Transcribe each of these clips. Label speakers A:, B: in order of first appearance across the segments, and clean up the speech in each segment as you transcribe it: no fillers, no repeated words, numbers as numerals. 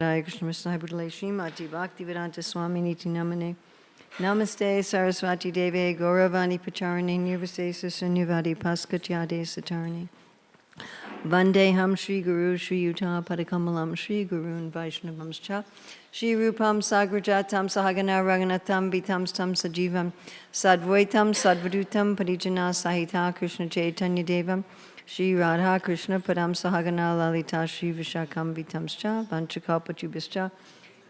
A: Krishna Sahibudale Srimati Bhaktivedanta Swami Niti Namane Namaste Saraswati Deve Gauravani Pacharani Nirvasesa Sunyavadi Paskatyade Satarani Vandeham Shri Guru Shri Yuta Padakamalam Shri Gurun Vaishnavamscha Shri Rupam Sagrajatam Sahagana Raghunatham Vitam Stam Sajivam Sadvaitam Sadvadutam Parijana Sahita Krishna Chaitanya Devam Shri Radha Krishna Padam Sahagana Lalita Shri Vishakam Vitamscha Vanchakalpachubhischa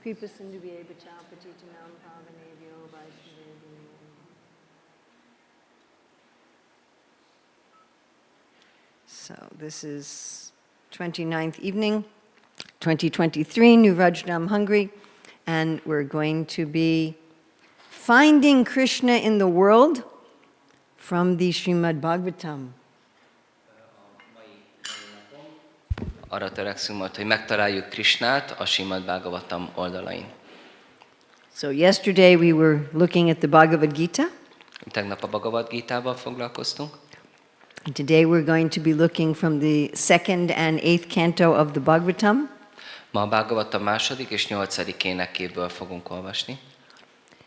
A: Kripa Sindhuvyevacha Patitanam Pavanebhyo Vaishnavebhyo. So this is 29th evening, 2023, New Vraja-dhama, Hungary, and we're going to be finding Krishna in the world from the Srimad Bhagavatam.
B: Arra törekszünk majd, hogy megtaláljuk Krisnát a Srimad Bhagavatam oldalain.
A: So yesterday we were looking at the Bhagavad Gita.
B: Tegnap a Bhagavad Gitával foglalkoztunk.
A: And today we're going to be looking from the 2nd and 8th canto of the Bhagavatam.
B: Ma a Bhagavatam második és 8. énekéből fogunk olvasni.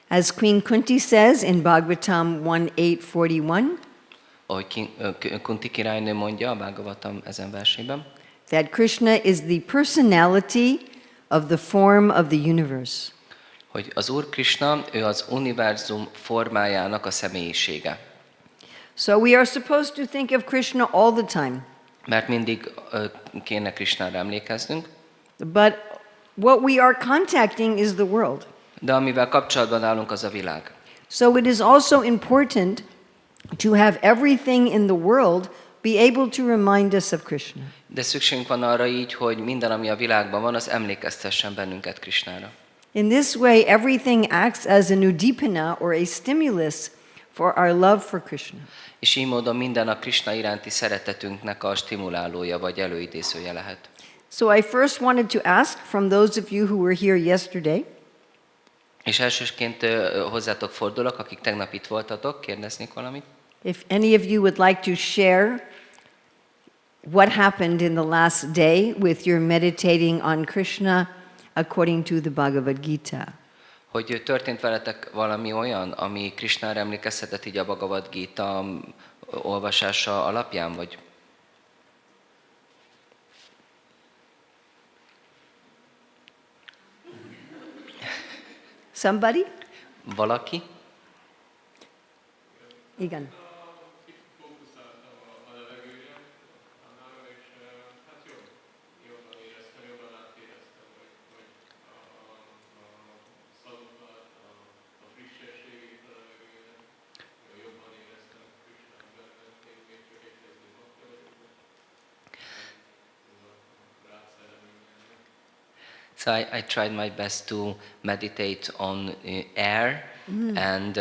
A: As Queen Kunti says in Bhagavatam 1.8.41,
B: Ahogy Kunti királynő mondja a Bhagavatam ezen versében,
A: that Krishna is the personality of the form of the universe.
B: hogy az Úr Krisna, ő az univerzum formájának a személyisége.
A: So we are supposed to think of Krishna all the time.
B: Mert mindig kéne Krisnára emlékeznünk.
A: But what we are contacting is the world.
B: De amivel kapcsolatban állunk, az a világ.
A: So it is also important to have everything in the world be able to remind us of Krishna.
B: De szükségünk van arra így, hogy minden, ami a világban van, az emlékeztessen bennünket Krisnára.
A: In this way, everything acts as an udipana or a stimulus for our love for Krishna.
B: És így módon minden a Krisna iránti szeretetünknek a stimulálója vagy előidézője lehet.
A: So I first wanted to ask from those of you who were here yesterday,
B: És elsőként hozzátok fordulok, akik tegnap itt voltatok, kérdeznék valamit.
A: if any of you would like to share what happened in the last day with your meditating on Krishna according to the Bhagavad Gita.
B: Hogy történt veletek valami olyan, ami Krisnára emlékeztetett így a Bhagavad Gita olvasása alapján, vagy?
A: Somebody?
B: Valaki?
A: Igen.
B: So I tried my best to meditate on air, and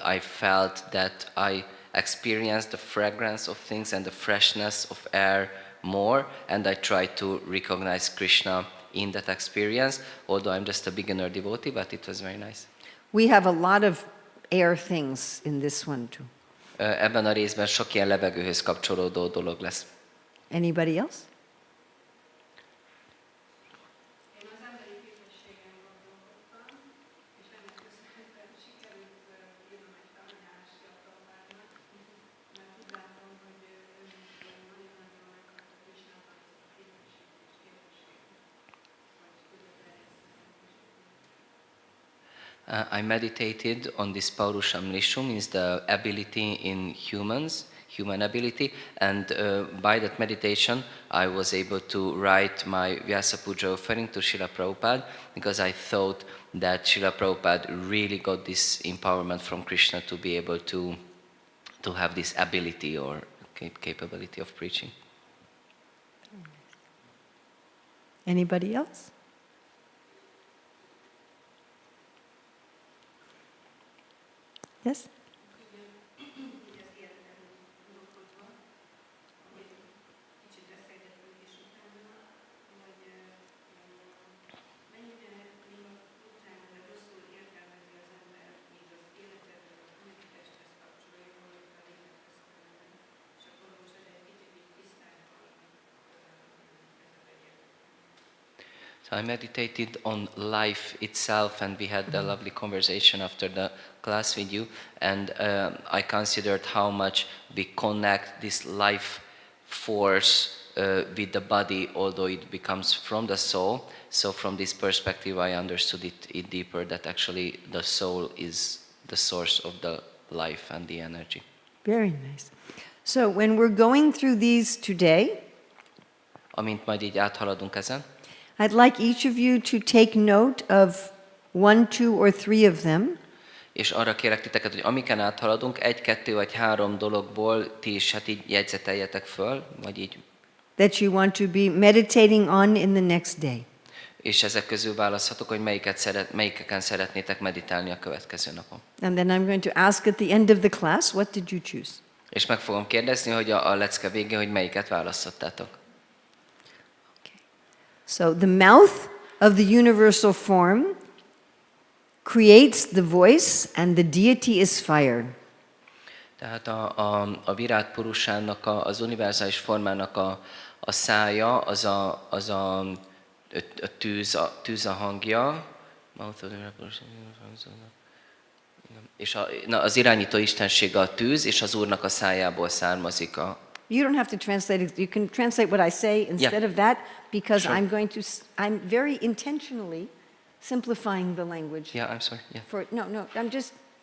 B: I felt that I experienced the fragrance of things and the freshness of air more, and I tried to recognize Krishna in that experience, although I'm just a beginner devotee, but it was very nice.
A: We have a lot of air things in this one too.
B: Ebben a részben sok ilyen levegőhöz kapcsolódó dolog lesz.
A: Anybody else?
B: I meditated on this Paurusham Nishu, means the ability in humans, human ability, and by that meditation I was able to write my Vyasa Puja offering to Srila Prabhupada, because I thought that Srila Prabhupada really got this empowerment from Krishna to be able to have this ability or capability of preaching.
A: Anybody else? Yes?
B: So I meditated on life itself, and we had the lovely conversation after the class with you, and I considered how much we connect this life force with the body, although it becomes from the soul. So from this perspective, I understood it deeper, that actually the soul is the source of the life and the energy.
A: Very nice. So when we're going through these today,
B: Amint majd így áthaladunk ezen,
A: I'd like each of you to take note of 1, 2, or 3 of them.
B: és arra kérek titeket, hogy amiken áthaladunk, 1, 2 vagy 3 dologból ti is hát így jegyzeteljetek föl, vagy így,
A: That you want to be meditating on in the next day.
B: és ezek közül választhatok, hogy melyikeken szeretnétek meditálni a következő napon.
A: And then I'm going to ask at the end of the class, what did you choose?
B: És meg fogom kérdezni, hogy a lecke végén, hogy melyiket választottátok.
A: Okay. So the mouth of the universal form creates the voice, and the deity is fire.
B: Tehát a Virát Purusának, az univerzális formának a szája, az a tűz a hangja, és az irányító istenség a tűz, és az Úrnak a szájából származik a...
A: You don't have to translate it. You can translate what I say instead of that, because
B: Sure.
A: I'm very intentionally simplifying the language.
B: Yeah, I'm sorry. Yeah.
A: No,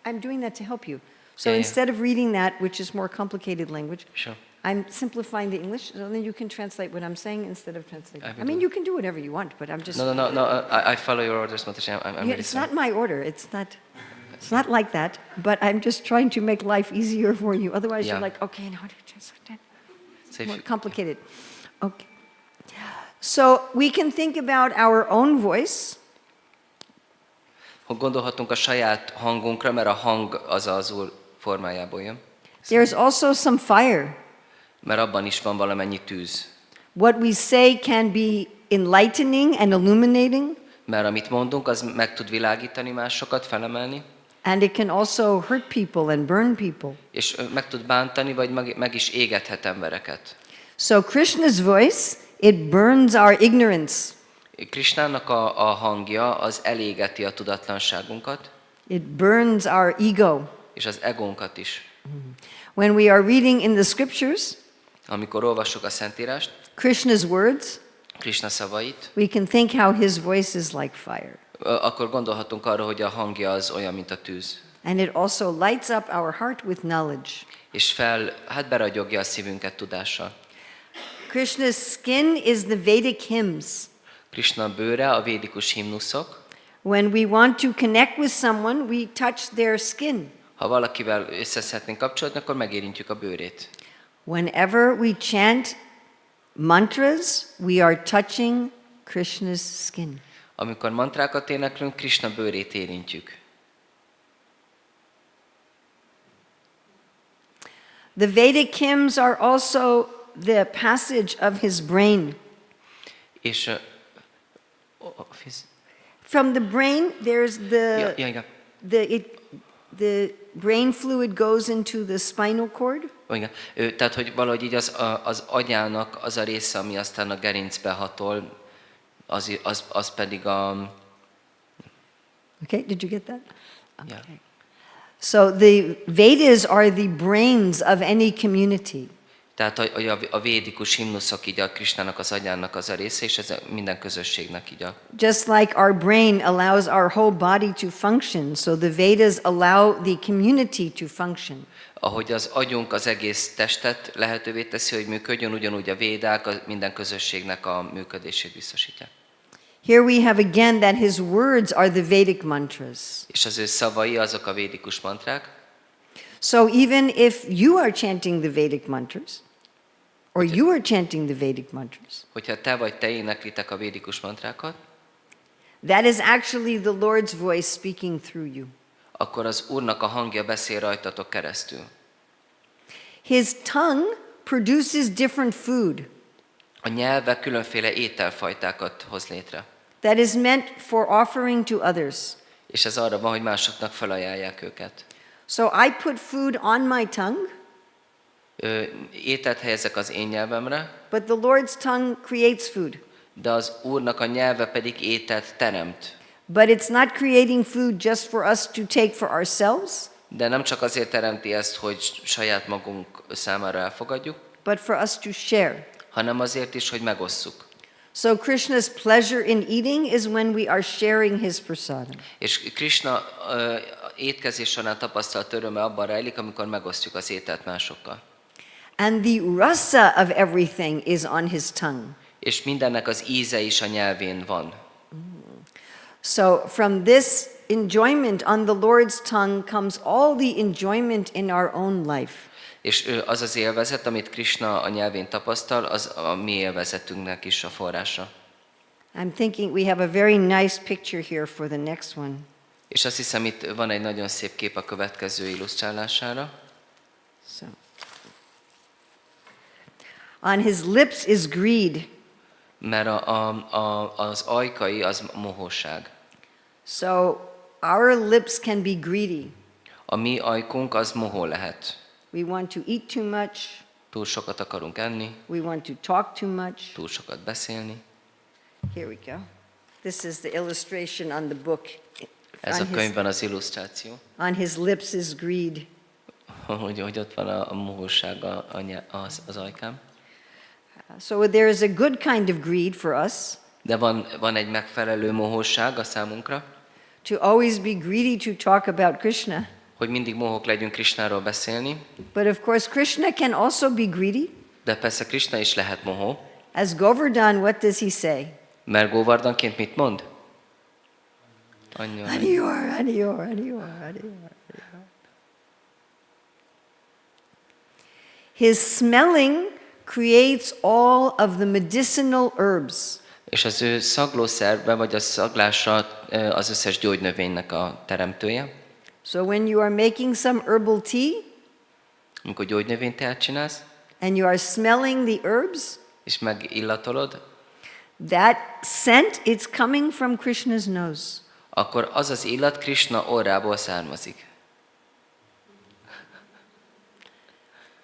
A: I'm doing that to help you. So
B: Yeah, yeah.
A: instead of reading that, which is more complicated language,
B: Sure.
A: I'm simplifying the English, so then you can translate what I'm saying instead of translating.
B: I will
A: I mean,
B: do.
A: you can do whatever you want, but I'm just...
B: No, I follow your orders, Mataji. I'm
A: Yeah,
B: really
A: it's
B: sorry.
A: not my order. It's not like that, but I'm just trying to make life easier for you. Otherwise,
B: Yeah.
A: you're like, okay, now how do you translate that?
B: So if
A: More
B: you-
A: complicated. Okay. So we can think about our own voice.
B: Hogy gondolhatunk a saját hangunkra, mert a hang az Úr formájából jön.
A: There's also some fire.
B: Mert abban is van valamennyi tűz.
A: What we say can be enlightening and illuminating,
B: Mert amit mondunk, az meg tud világítani másokat, felemelni,
A: and it can also hurt people and burn people.
B: és meg tud bántani, vagy meg is égethet embereket.
A: So Krishna's voice, it burns our ignorance.
B: Krisnának a hangja az elégeti a tudatlanságunkat,
A: It burns our ego.
B: és az egónkat is.
A: When we are reading in the scriptures,
B: Amikor olvassuk a Szentírást,
A: Krishna's words,
B: Krisna szavait,
A: we can think how his voice is like fire.
B: akkor gondolhatunk arra, hogy a hangja az olyan, mint a tűz.
A: And it also lights up our heart with knowledge.
B: És beragyogja a szívünket tudással.
A: Krishna's skin is the Vedic hymns.
B: Krisna bőre a védikus himnuszok.
A: When we want to connect with someone, we touch their skin.
B: Ha valakivel össze szeretnénk kapcsolódni, akkor megérintjük a bőrét.
A: Whenever we chant mantras, we are touching Krishna's skin.
B: Amikor mantrákat éneklünk, Krisna bőrét érintjük.
A: The Vedic hymns are also the passage of his brain.
B: És
A: From the brain, there's
B: igen.
A: the brain fluid goes into the spinal cord.
B: Igen. Tehát, hogy valahogy így az agyának az a része, ami aztán a gerincbe hatol, az pedig a...
A: Okay, did you get that?
B: Yeah.
A: Okay. So the Vedas are the brains of any community.
B: Tehát a védikus himnuszok így a Krisnának az agyának az a része, és ez minden közösségnek így a...
A: Just like our brain allows our whole body to function, so the Vedas allow the community to function.
B: Ahogy az agyunk az egész testet lehetővé teszi, hogy működjön, ugyanúgy a védák minden közösségnek a működését biztosítják.
A: Here we have again that his words are the Vedic mantras.
B: És az ő szavai azok a védikus mantrák.
A: So even if you are chanting the Vedic mantras, or you are chanting the Vedic mantras,
B: Hogyha te vagy te éneklitek a védikus mantrákat,
A: that is actually the Lord's voice speaking through you.
B: akkor az Úrnak a hangja beszél rajtatok keresztül.
A: His tongue produces different food
B: A nyelve különféle ételfajtákat hoz létre.
A: that is meant for offering to others.
B: És ez arra van, hogy másoknak felajánlják őket.
A: So I put food on my tongue,
B: Ételt helyezek az én nyelvemre,
A: but the Lord's tongue creates food.
B: de az Úrnak a nyelve pedig ételt teremt.
A: But it's not creating food just for us to take for ourselves,
B: De nem csak azért teremti ezt, hogy saját magunk számára elfogadjuk,
A: but for us to share.
B: hanem azért is, hogy megosszuk.
A: So Krishna's pleasure in eating is when we are sharing his prasadam.
B: És Krisna étkezés során tapasztalt öröme abban rejlik, amikor megosztjuk az ételt másokkal.
A: And the rasa of everything is on his tongue.
B: És mindennek az íze is a nyelvén van.
A: So from this enjoyment on the Lord's tongue comes all the enjoyment in our own life.
B: És az az élvezet, amit Krisna a nyelvén tapasztal, az a mi élvezetünknek is a forrása.
A: I'm thinking we have a very nice picture here for the next one.
B: És azt hiszem, itt van egy nagyon szép kép a következő illusztrálására.
A: So, on his lips is greed.
B: Mert az ajkai az mohóság.
A: So our lips can be greedy.
B: A mi ajkunk az mohó lehet.
A: We want to eat too much.
B: Túl sokat akarunk enni,
A: We want to talk too much.
B: túl sokat beszélni.
A: Here we go. This is the illustration on the book.
B: Ez a könyvben az illusztráció,
A: On his lips is greed.
B: hogy ott van a mohóság az ajkám.
A: So there is a good kind of greed for us,
B: De van egy megfelelő mohóság a számunkra,
A: to always be greedy to talk about Krishna.
B: hogy mindig mohók legyünk Krisnáról beszélni,
A: But of course, Krishna can also be greedy.
B: de persze Krisna is lehet mohó,
A: As Govardhan, what does he say?
B: mert Govardhanként mit mond? Anyja,
A: Harior, Harior, Harior, Harior. His smelling creates all of the medicinal herbs.
B: és az ő szaglószerve, vagy a szaglása az összes gyógynövénynek a teremtője.
A: So when you are making some herbal tea
B: Amikor gyógynövényteát csinálsz,
A: and you are smelling the herbs,
B: és megillatolod,
A: that scent, it's coming from Krishna's nose.
B: akkor az az illat Krisna orrából származik.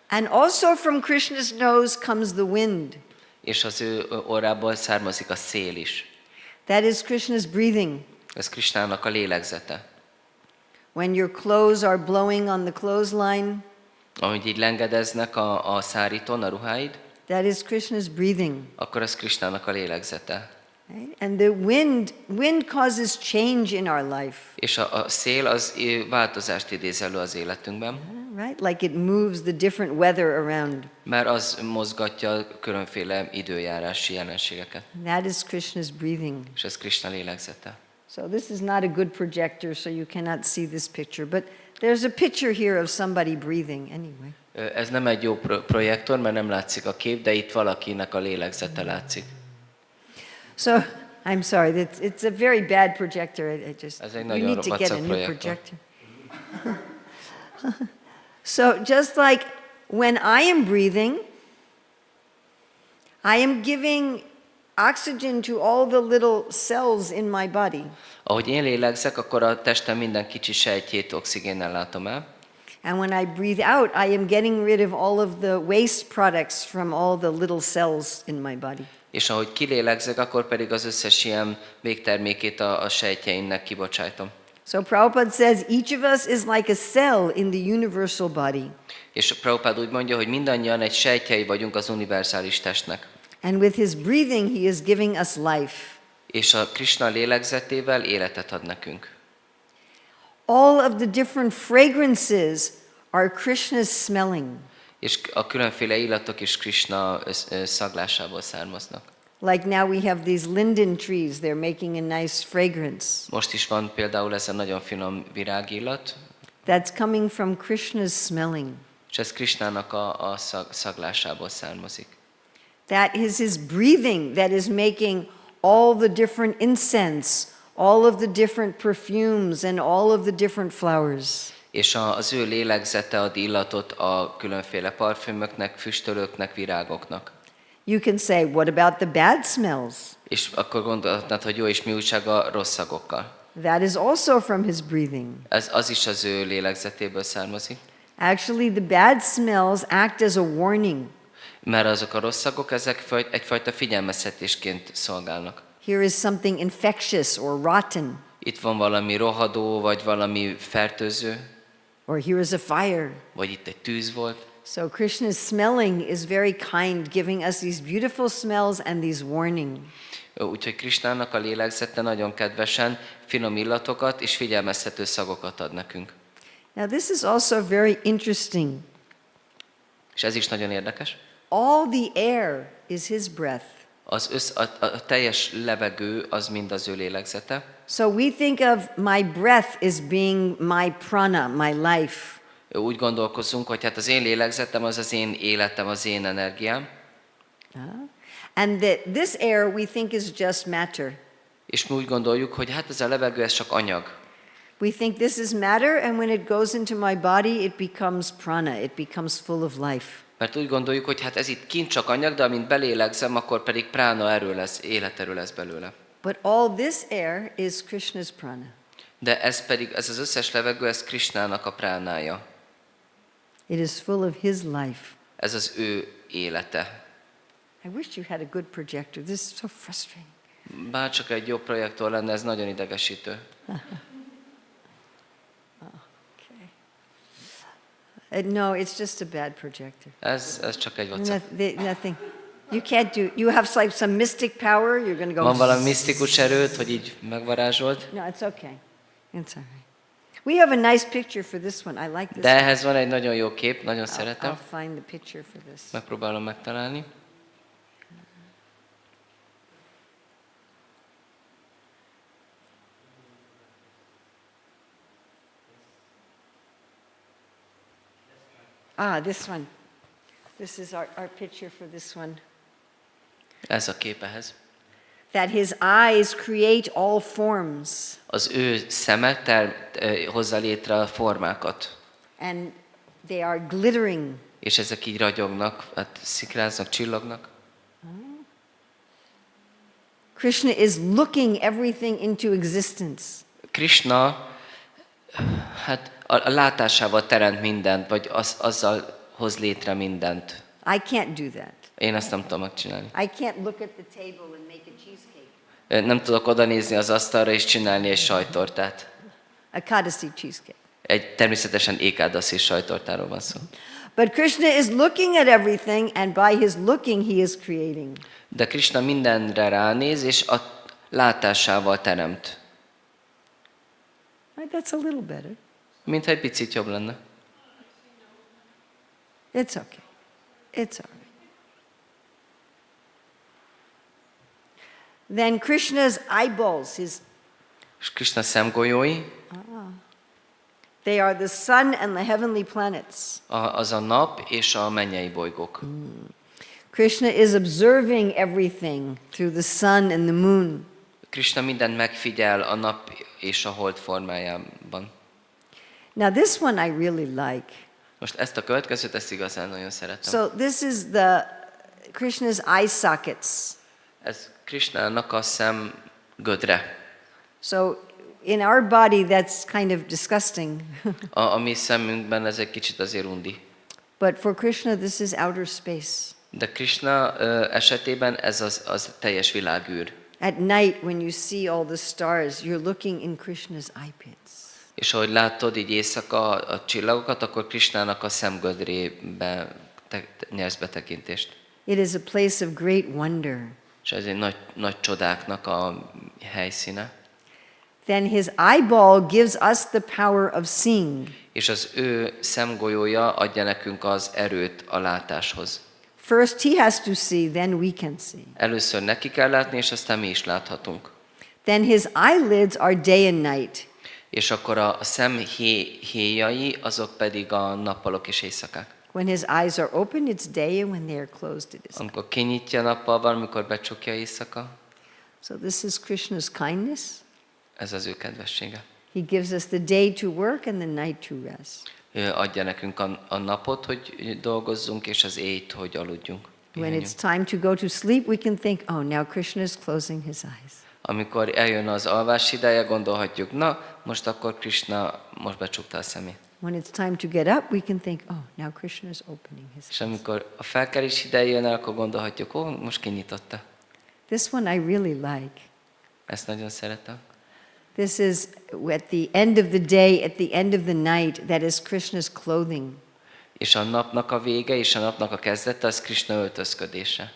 A: And also from Krishna's nose comes the wind.
B: És az ő orrából származik a szél is.
A: That is Krishna's breathing.
B: Ez Krisnának a lélegzete.
A: When your clothes are blowing on the clothesline,
B: Ahogy így lengedeznek a szárítón a ruháid,
A: that is Krishna's breathing.
B: akkor ez Krisnának a lélegzete.
A: Right? And the wind causes change in our life.
B: És a szél az változást idéz elő az életünkben,
A: Right? Like it moves the different weather around.
B: mert az mozgatja a különféle időjárási jelenségeket.
A: That is Krishna's breathing.
B: És ez Krisna lélegzete.
A: So this is not a good projector, so you cannot see this picture, but there's a picture here of somebody breathing anyway.
B: Ez nem egy jó projektor, mert nem látszik a kép, de itt valakinek a lélegzete látszik.
A: So I'm sorry, it's a very bad projector. I just
B: Ez egy
A: we
B: nagyon
A: need to get a
B: vacak
A: new
B: projektor.
A: projector. So just like when I am breathing, I am giving oxygen to all the little cells in my body.
B: Ahogy én lélegzek, akkor a testem minden kicsi sejtjét oxigénnel látom el.
A: And when I breathe out, I am getting rid of all of the waste products from all the little cells in my body.
B: És ahogy kilélegzek, akkor pedig az összes ilyen végtermékét a sejtjeimnek kibocsájtom.
A: So Prabhupada says each of us is like a cell in the universal body.
B: És Prabhupád úgy mondja, hogy mindannyian egy sejtjei vagyunk az univerzális testnek.
A: And with his breathing, he is giving us life.
B: És a Krisna lélegzetével életet ad nekünk.
A: All of the different fragrances are Krishna's smelling.
B: És a különféle illatok is Krisna szaglásából származnak.
A: Like now we have these linden trees, they're making a nice fragrance.
B: Most is van például ez a nagyon finom virágillat,
A: That's coming from Krishna's smelling.
B: és ez Krisnának a szaglásából származik.
A: That is his breathing that is making all the different incense, all of the different perfumes, and all of the different flowers.
B: És az ő lélegzete ad illatot a különféle parfümöknek, füstölőknek, virágoknak.
A: You can say, what about the bad smells?
B: És akkor gondolhatnád, hogy jó, és mi újság a rossz szagokkal.
A: That is also from his breathing.
B: Ez az is az ő lélegzetéből származik.
A: Actually, the bad smells act as a warning.
B: Mert azok a rossz szagok, ezek egyfajta figyelmeztetésként szolgálnak.
A: Here is something infectious or rotten,
B: Itt van valami rohadó, vagy valami fertőző,
A: or here is a fire.
B: vagy itt egy tűz volt.
A: So Krishna's smelling is very kind, giving us these beautiful smells and these warning.
B: Úgyhogy Krisnának a lélegzete nagyon kedvesen finom illatokat és figyelmeztető szagokat ad nekünk.
A: Now this is also very interesting.
B: És ez is nagyon érdekes.
A: All the air is his breath.
B: A teljes levegő az mind az ő lélegzete.
A: So we think of my breath as being my prana, my life.
B: Úgy gondolkozunk, hogy hát az én lélegzetem az az én életem, az én energiám.
A: And that this air we think is just matter.
B: És mi úgy gondoljuk, hogy hát ez a levegő, ez csak anyag.
A: We think this is matter, and when it goes into my body, it becomes prana, it becomes full of life.
B: Mert úgy gondoljuk, hogy hát ez itt kint csak anyag, de amint belélegzem, akkor pedig prána erő lesz, életerő lesz belőle.
A: But all this air is Krishna's prana.
B: De ez az összes levegő, ez Krisnának a pránája.
A: It is full of his life.
B: Ez az ő élete.
A: I wish you had a good projector. This is so frustrating.
B: Bár csak egy jó projektor lenne, ez nagyon idegesítő.
A: No, it's just a bad projector.
B: Ez csak egy vacak.
A: Nothing. You can't do. You have like some mystic power. You're going to go.
B: Van valami misztikus erőt, hogy így megvarázsolt?
A: No, it's okay. It's all right. We have a nice picture for this one. I like this.
B: De ehhez van egy nagyon jó kép, nagyon szeretem.
A: I'll find the picture for this.
B: Megpróbálom megtalálni.
A: This one. This is our picture for this one.
B: Ez a kép ehhez.
A: That his eyes create all forms.
B: Az ő szeme hozza létre a formákat.
A: And they are glittering.
B: És ezek így ragyognak, hát szikráznak, csillognak.
A: Krishna is looking everything into existence.
B: Krishna hát a látásával teremt mindent, vagy azzal hoz létre mindent.
A: I can't do that.
B: Én ezt nem tudom megcsinálni.
A: I can't look at the table and make a cheesecake.
B: Nem tudok oda nézni az asztalra és csinálni egy sajttortát.
A: A Kadasi cheesecake.
B: Természetesen ékádaszi sajttortáról van szó.
A: But Krishna is looking at everything, and by his looking he is creating.
B: De Krishna mindenre ránéz, és a látásával teremt.
A: Right, that's a little better.
B: Mintha egy picit jobb lenne.
A: It's okay. It's all right. Then Krishna's eyeballs,
B: És Krishna szemgolyói,
A: they are the sun and the heavenly planets.
B: az a nap és a mennyei bolygók.
A: Krishna is observing everything through the sun and the moon.
B: Krishna mindent megfigyel a nap és a hold formájában.
A: Now this one I really like.
B: Most ezt a következőt, ezt igazán nagyon szeretem.
A: So this is the Krishna's eye sockets.
B: Ez Krishnának a szemgödre.
A: So in our body that's kind of disgusting.
B: A mi szemünkben ez egy kicsit azért undi.
A: But for Krishna this is outer space.
B: De Krishna esetében ez az teljes világűr.
A: At night when you see all the stars, you're looking in Krishna's eye pits.
B: És ahogy látod így éjszaka a csillagokat, akkor Krishnának a szemgödrébe nyersz betekintést.
A: It is a place of great wonder.
B: És ez egy nagy csodáknak a helyszíne.
A: Then his eyeball gives us the power of seeing.
B: És az ő szemgolyója adja nekünk az erőt a látáshoz.
A: First he has to see, then we can see.
B: Először neki kell látni, és aztán mi is láthatunk.
A: Then his eyelids are day and night.
B: És akkor a szem héjai, azok pedig a nappalok és éjszakák.
A: When his eyes are open, it's day, and when they are closed, it is night.
B: Amikor kinyitja nappal van, amikor becsukja éjszaka.
A: So this is Krishna's kindness.
B: Ez az ő kedvessége.
A: He gives us the day to work and the night to rest.
B: Ő adja nekünk a napot, hogy dolgozzunk, és az éjt, hogy aludjunk.
A: When it's time to go to sleep, we can think, oh, now Krishna is closing his eyes.
B: Amikor eljön az alvás ideje, gondolhatjuk, na, most akkor Krishna most becsukta a szemét.
A: When it's time to get up, we can think, oh, now Krishna is opening his
B: És
A: eyes.
B: amikor a felkelés ideje jön el, akkor gondolhatjuk, ó, most kinyitotta.
A: This one I really like.
B: Ezt nagyon szeretem.
A: This is at the end of the day, at the end of the night, that is Krishna's clothing.
B: És a napnak a vége és a napnak a kezdete az Krisna öltözködése.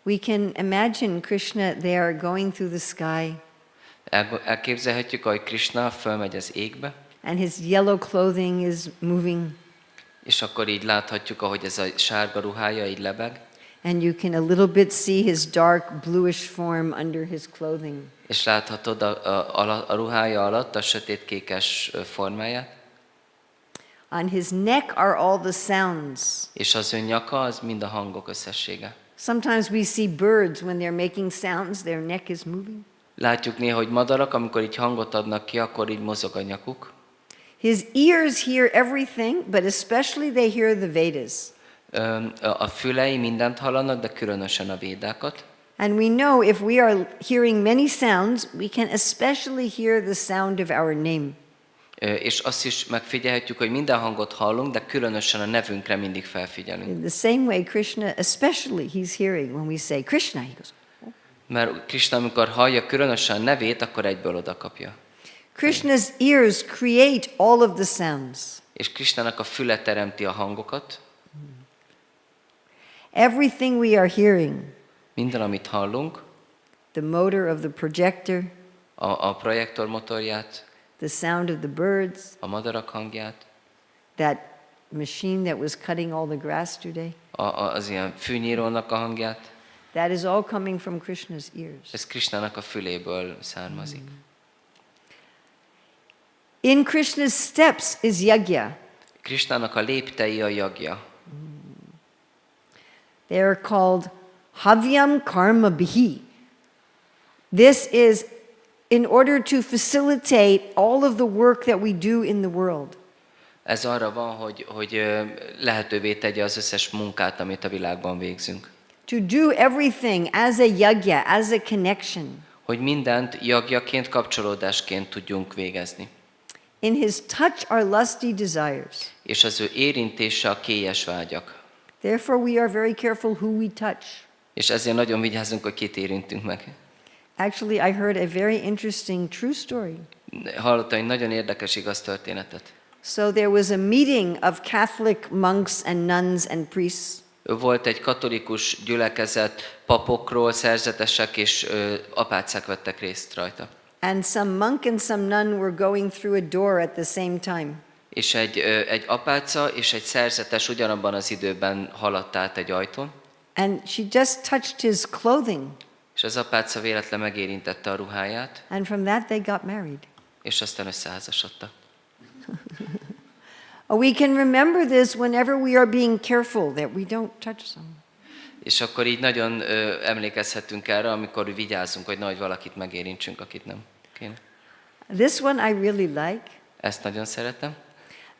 A: We can imagine Krishna there going through the sky,
B: Elképzelhetjük, ahogy Krisna fölmegy az égbe,
A: and his yellow clothing is moving,
B: és akkor így láthatjuk, ahogy ez a sárga ruhája így lebeg,
A: and you can a little bit see his dark bluish form under his clothing.
B: és láthatod a ruhája alatt a sötétkékes formáját,
A: On his neck are all the sounds.
B: és az ő nyaka az mind a hangok összessége.
A: Sometimes we see birds when they're making sounds, their neck is moving.
B: Látjuk néha, hogy madarak, amikor így hangot adnak ki, akkor így mozog a nyakuk.
A: His ears hear everything, but especially they hear the Vedas.
B: A fülei mindent hallanak, de különösen a védákat.
A: And we know if we are hearing many sounds, we can especially hear the sound of our name.
B: És azt is megfigyelhetjük, hogy minden hangot hallunk, de különösen a nevünkre mindig felfigyelünk.
A: In the same way, Krishna, especially, he's hearing when we say Krishna, he goes, oh.
B: Mert Krisna, amikor hallja különösen a nevét, akkor egyből oda kapja.
A: Krishna's ears create all of the sounds.
B: És Krisnának a füle teremti a hangokat.
A: Everything we are hearing,
B: Minden, amit hallunk,
A: the motor of the projector,
B: a projektor motorját,
A: the sound of the birds,
B: a madarak hangját,
A: that machine that was cutting all the grass today,
B: az ilyen fűnyírónak a hangját,
A: that is all coming from Krishna's ears.
B: ez Krisnának a füléből származik.
A: In Krishna's steps is yajna.
B: Krisnának a léptei a jagja.
A: They are called havyam karma bihi. This is in order to facilitate all of the work that we do in the world.
B: Ez arra van, hogy lehetővé tegye az összes munkát, amit a világban végzünk.
A: To do everything as a yajna, as a connection.
B: Hogy mindent jagjaként, kapcsolódásként tudjunk végezni.
A: In his touch are lusty desires.
B: És az ő érintése a kélyes vágyak.
A: Therefore we are very careful who we touch.
B: És ezért nagyon vigyázzunk, hogy kit érintünk meg.
A: Actually, I heard a very interesting true story.
B: Hallottam egy nagyon érdekes igaz történetet.
A: So there was a meeting of Catholic monks and nuns and priests.
B: Volt egy katolikus gyülekezet, papokról, szerzetesek és apácák vettek részt rajta.
A: And some monk and some nun were going through a door at the same time.
B: És egy apáca és egy szerzetes ugyanabban az időben haladt át egy ajtón.
A: And she just touched his clothing.
B: És az apáca véletlen megérintette a ruháját,
A: And from that they got married.
B: és aztán összeházasodtak.
A: We can remember this whenever we are being careful that we don't touch someone.
B: És akkor így nagyon emlékezhetünk erre, amikor vigyázzunk, hogy nehogy valakit megérintsünk, akit nem kéne.
A: This one I really like.
B: Ezt nagyon szeretem.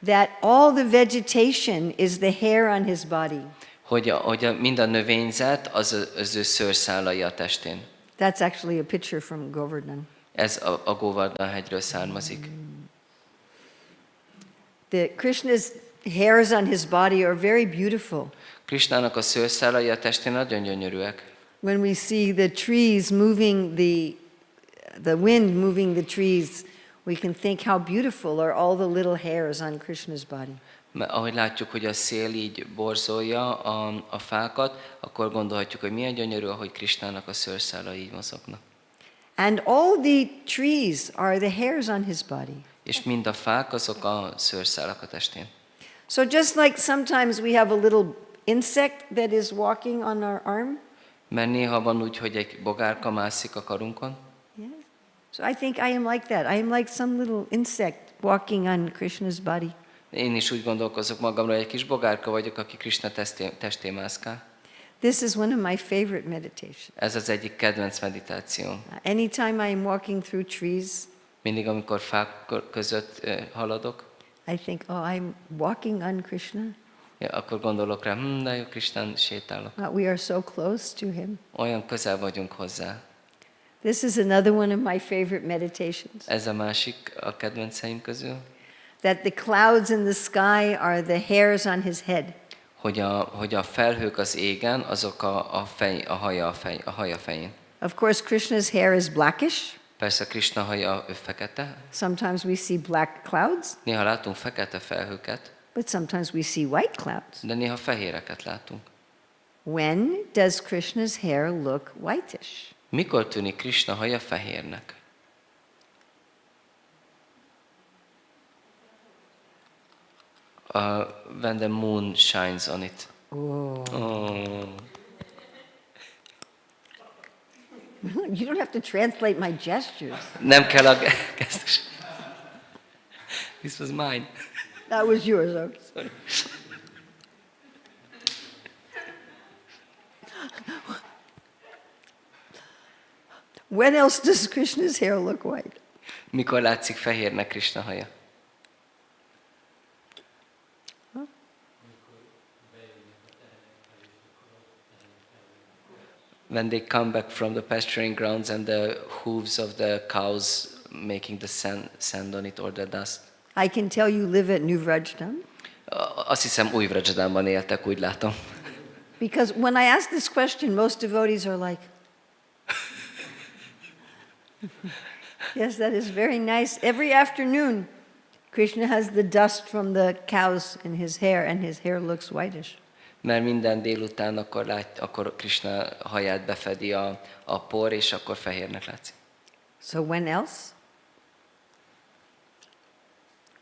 A: That all the vegetation is the hair on his body.
B: Hogy mind a növényzet az ő szőrszálai a testén.
A: That's actually a picture from Govardhan.
B: Ez a Govardhan hegyről származik.
A: Krishna's hairs on his body are very beautiful.
B: Krisnának a szőrszálai a testén nagyon gyönyörűek.
A: When we see the trees moving, the wind moving the trees, we can think how beautiful are all the little hairs on Krishna's body.
B: Mert ahogy látjuk, hogy a szél így borzolja a fákat, akkor gondolhatjuk, hogy milyen gyönyörű, ahogy Krisnának a szőrszálai így mozognak.
A: And all the trees are the hairs on his body.
B: És mind a fák azok a szőrszálak a testén.
A: So just like sometimes we have a little insect that is walking on our arm.
B: Mert néha van úgy, hogy egy bogárka mászik a karunkon.
A: Yeah. So I think I am like that. I am like some little insect walking on Krishna's body.
B: Én is úgy gondolkozok magamról, hogy egy kis bogárka vagyok, aki Krisna testén mászkál.
A: This is one of my favorite meditations.
B: Ez az egyik kedvenc meditációm.
A: Anytime I am walking through trees,
B: Mindig, amikor fák között haladok,
A: I think, oh, I'm walking on Krishna.
B: akkor gondolok rá, de jó, Krisnán sétálok.
A: We are so close to him.
B: Olyan közel vagyunk hozzá.
A: This is another one of my favorite meditations.
B: Ez a másik a kedvenceim közül.
A: that the clouds in the sky are the hairs on his head.
B: Hogy a felhők az égen, azok a haja fején.
A: Of course, Krishna's hair is blackish.
B: Persze Krisna haja ő fekete.
A: Sometimes we see black clouds,
B: Néha látunk fekete felhőket,
A: but sometimes we see white clouds.
B: de néha fehéreket látunk.
A: When does Krishna's hair look whitish?
B: Mikor tűnik Krisna haja fehérnek? When the moon shines on it.
A: Oh.
B: Oh.
A: You don't have to translate my gestures.
B: Nem kell a gesztus. This was mine.
A: That was yours, okay.
B: Sorry.
A: When else does Krishna's hair look white?
B: Mikor látszik fehérnek Krisna haja? When they come back from the pasturing grounds and the hooves of the cows making the sand on it or the dust.
A: I can tell you live at New Vraja-dhama.
B: Azt hiszem új Vraja-dhamában éltek, úgy látom.
A: Because when I ask this question, most devotees are like, yes, that is very nice. Every afternoon, Krishna has the dust from the cows in his hair, and his hair looks whitish.
B: Mert minden délután akkor Krisna haját befedi a por, és akkor fehérnek látszik.
A: So when else?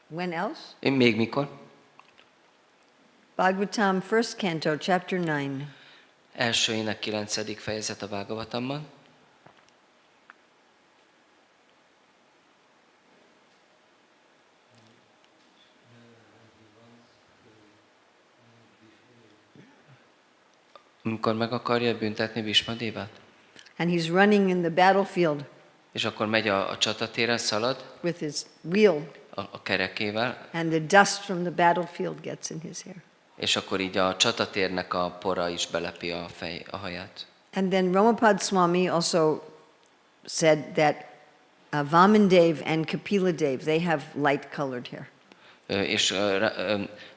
A: When else?
B: Még mikor?
A: Bhagavatam, first canto, chapter 9.
B: Első ének 9. fejezet a Bhagavatamban. Amikor meg akarja büntetni Bhismadevát.
A: And he's running in the battlefield
B: És akkor megy a csatatéren, szalad
A: with his wheel,
B: a kerekével,
A: and the dust from the battlefield gets in his hair.
B: és akkor így a csatatérnek a pora is belepi a haját.
A: And then Ramapad Swami also said that Vamandev and Kapila Dev, they have light-colored hair.
B: És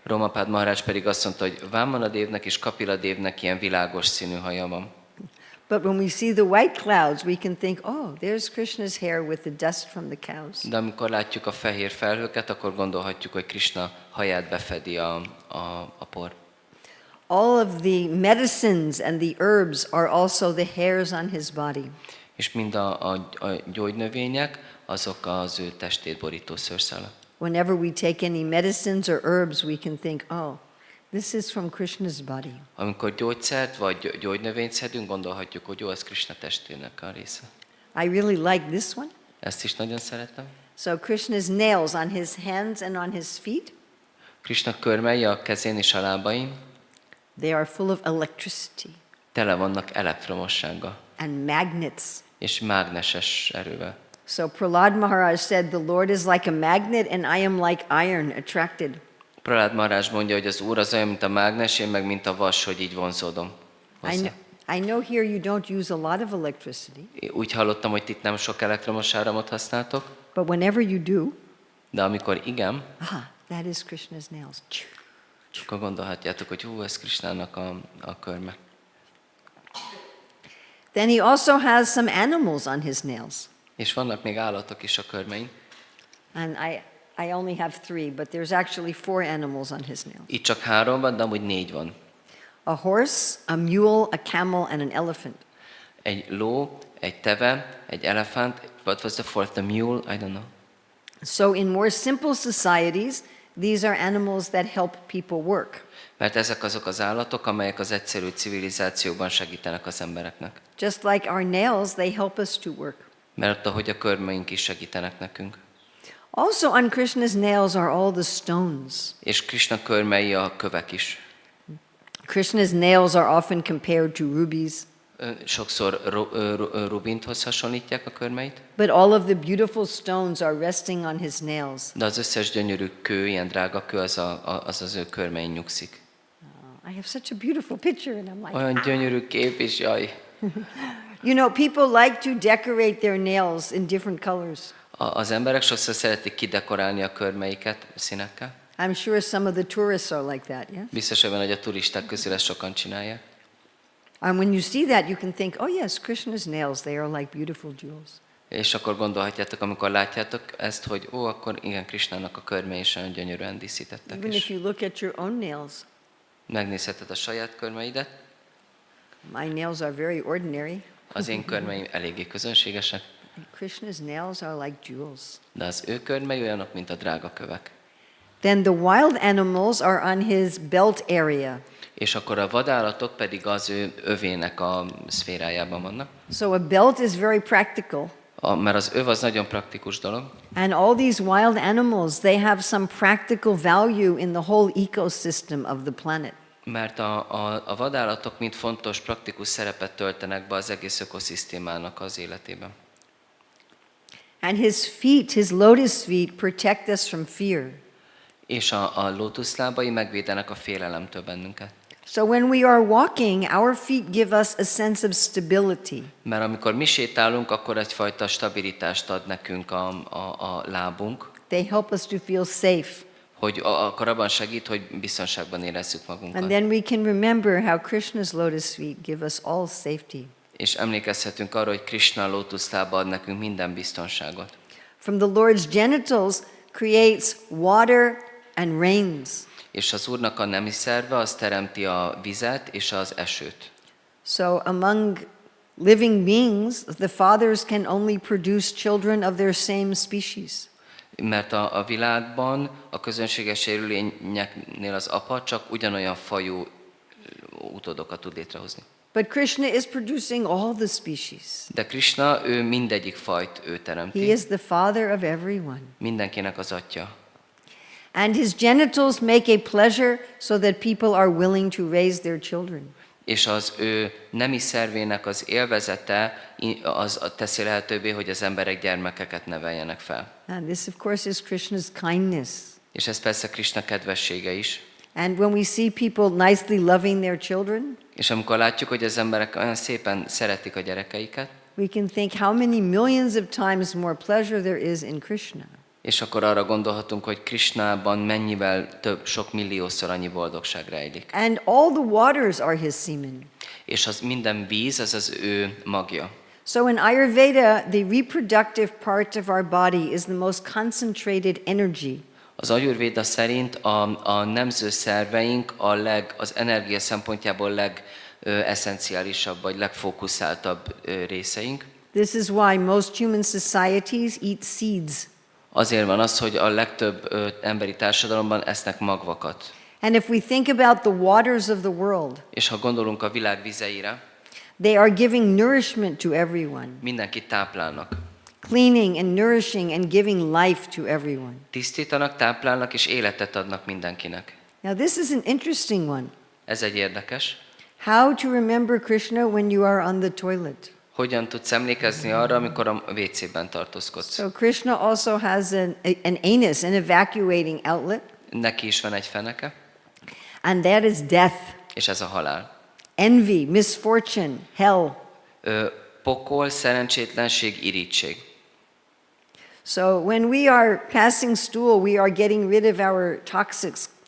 B: Romapád Maharaj pedig azt mondta, hogy Vámanadévnek és Kapiladévnek ilyen világos színű haja van.
A: But when we see the white clouds, we can think, oh, there's Krishna's hair with the dust from the cows.
B: De amikor látjuk a fehér felhőket, akkor gondolhatjuk, hogy Krishna haját befedi a por.
A: All of the medicines and the herbs are also the hairs on his body.
B: És mind a gyógynövények, azok az ő testét borító szőrszálak.
A: Whenever we take any medicines or herbs, we can think, oh, this is from Krishna's body.
B: Amikor gyógyszert vagy gyógynövényt szedünk, gondolhatjuk, hogy jó, ez Krishna testének a része.
A: I really like this one.
B: Ezt is nagyon szeretem.
A: So Krishna's nails on his hands and on his feet,
B: Krishna körmei a kezén és a lábain
A: they are full of electricity
B: tele vannak elektromossággal
A: and magnets.
B: és mágneses erővel.
A: So Prahlad Maharaj said, the Lord is like a magnet and I am like iron, attracted.
B: Prahlad Maharaj mondja, hogy az Úr az olyan, mint a mágnes, én meg mint a vas, hogy így vonzódom hozzá.
A: I know here you don't use a lot of electricity,
B: Úgy hallottam, hogy itt nem sok elektromos áramot használtok,
A: but whenever you do,
B: de amikor igen,
A: that is Krishna's nails.
B: akkor gondolhatjátok, hogy hú, ez Krishnának a körme.
A: Then he also has some animals on his nails.
B: És vannak még állatok is a körmein.
A: And I only have 3, but there's actually 4 animals on his nails.
B: Itt csak 3 van, de amúgy 4 van.
A: A horse, a mule, a camel, and an elephant.
B: Egy ló, egy teve, egy elefánt. What was the fourth? The mule? I don't know.
A: So in more simple societies, these are animals that help people work.
B: Mert ezek azok az állatok, amelyek az egyszerű civilizációban segítenek az embereknek.
A: Just like our nails, they help us to work.
B: Mert ahogy a körmeink is segítenek nekünk.
A: Also on Krishna's nails are all the stones.
B: És Krishna körmei a kövek is.
A: Krishna's nails are often compared to rubies.
B: Sokszor rubinthoz hasonlítják a körmeit.
A: But all of the beautiful stones are resting on his nails.
B: De az összes gyönyörű kő, ilyen drága kő, az ő körmein nyugszik.
A: I have such a beautiful picture and I'm like,
B: Olyan gyönyörű kép is, jaj.
A: You know, people like to decorate their nails in different colors.
B: Az emberek sokszor szeretik kidekorálni a körmeiket színekkel.
A: I'm sure some of the tourists are like that, yes?
B: Biztos, hogy a turisták közül ezt sokan csinálják.
A: And when you see that, you can think, oh yes, Krishna's nails, they are like beautiful jewels.
B: És akkor gondolhatjátok, amikor látjátok ezt, hogy akkor igen, Krisnának a körmei is olyan gyönyörűen díszítettek.
A: Even if you look at your own nails,
B: megnézheted a saját körmeidet.
A: my nails are very ordinary.
B: Az én körmeim eléggé közönségesek,
A: Krishna's nails are like jewels.
B: de az ő körmei olyanok, mint a drága kövek.
A: Then the wild animals are on his belt area.
B: És akkor a vadállatok pedig az ő övének a szférájában vannak.
A: So a belt is very practical.
B: Mert az öv az nagyon praktikus dolog.
A: And all these wild animals, they have some practical value in the whole ecosystem of the planet.
B: Mert a vadállatok mind fontos, praktikus szerepet töltenek be az egész ökoszisztémának az életében.
A: And his feet, his lotus feet, protect us from fear.
B: És a lótuszlábai megvédenek a félelemtől bennünket.
A: So when we are walking, our feet give us a sense of stability.
B: Mert amikor mi sétálunk, akkor egyfajta stabilitást ad nekünk a lábunk.
A: They help us to feel safe.
B: Hogy akkor abban segít, hogy biztonságban érezzük magunkat.
A: And then we can remember how Krishna's lotus feet give us all safety.
B: És emlékezhetünk arra, hogy Krisna lótuszlába ad nekünk minden biztonságot.
A: From the Lord's genitals creates water and rains.
B: És az Úrnak a nemi szerve az teremti a vizet és az esőt.
A: So among living beings, the fathers can only produce children of their same species.
B: Mert a világban a közönséges élőlényeknél az apa csak ugyanolyan fajú utódokat tud létrehozni.
A: But Krishna is producing all the species.
B: De Krisna, ő mindegyik fajt ő teremti.
A: He is the father of everyone.
B: Mindenkinek az atya.
A: And his genitals make a pleasure so that people are willing to raise their children.
B: És az ő nemi szervének az élvezete az teszi lehetővé, hogy az emberek gyermekeket neveljenek fel.
A: And this of course is Krishna's kindness.
B: És ez persze Krisna kedvessége is.
A: And when we see people nicely loving their children,
B: És amikor látjuk, hogy az emberek olyan szépen szeretik a gyerekeiket,
A: we can think how many millions of times more pleasure there is in Krishna.
B: és akkor arra gondolhatunk, hogy Krisnában mennyivel több, sok milliószor annyi boldogság rejlik.
A: And all the waters are his semen.
B: És az minden víz, az az ő magja.
A: So in Ayurveda, the reproductive part of our body is the most concentrated energy.
B: Az Ayurvéda szerint a nemző szerveink az energia szempontjából legesszenciálisabb vagy legfókuszáltabb részeink.
A: This is why most human societies eat seeds.
B: Azért van az, hogy a legtöbb emberi társadalomban esznek magvakat.
A: And if we think about the waters of the world,
B: És ha gondolunk a világ vizeire,
A: they are giving nourishment to everyone,
B: mindenkit táplálnak.
A: cleaning and nourishing and giving life to everyone.
B: Tisztítanak, táplálnak és életet adnak mindenkinek.
A: Now this is an interesting one.
B: Ez egy érdekes.
A: How to remember Krishna when you are on the toilet.
B: Hogyan tudsz emlékezni arra, amikor a WC-ben tartózkodsz?
A: So Krishna also has an anus, an evacuating outlet,
B: Neki is van egy feneke,
A: and that is death,
B: és ez a halál.
A: envy, misfortune, hell.
B: Pokol, szerencsétlenség, irigység.
A: So when we are passing stool, we are getting rid of our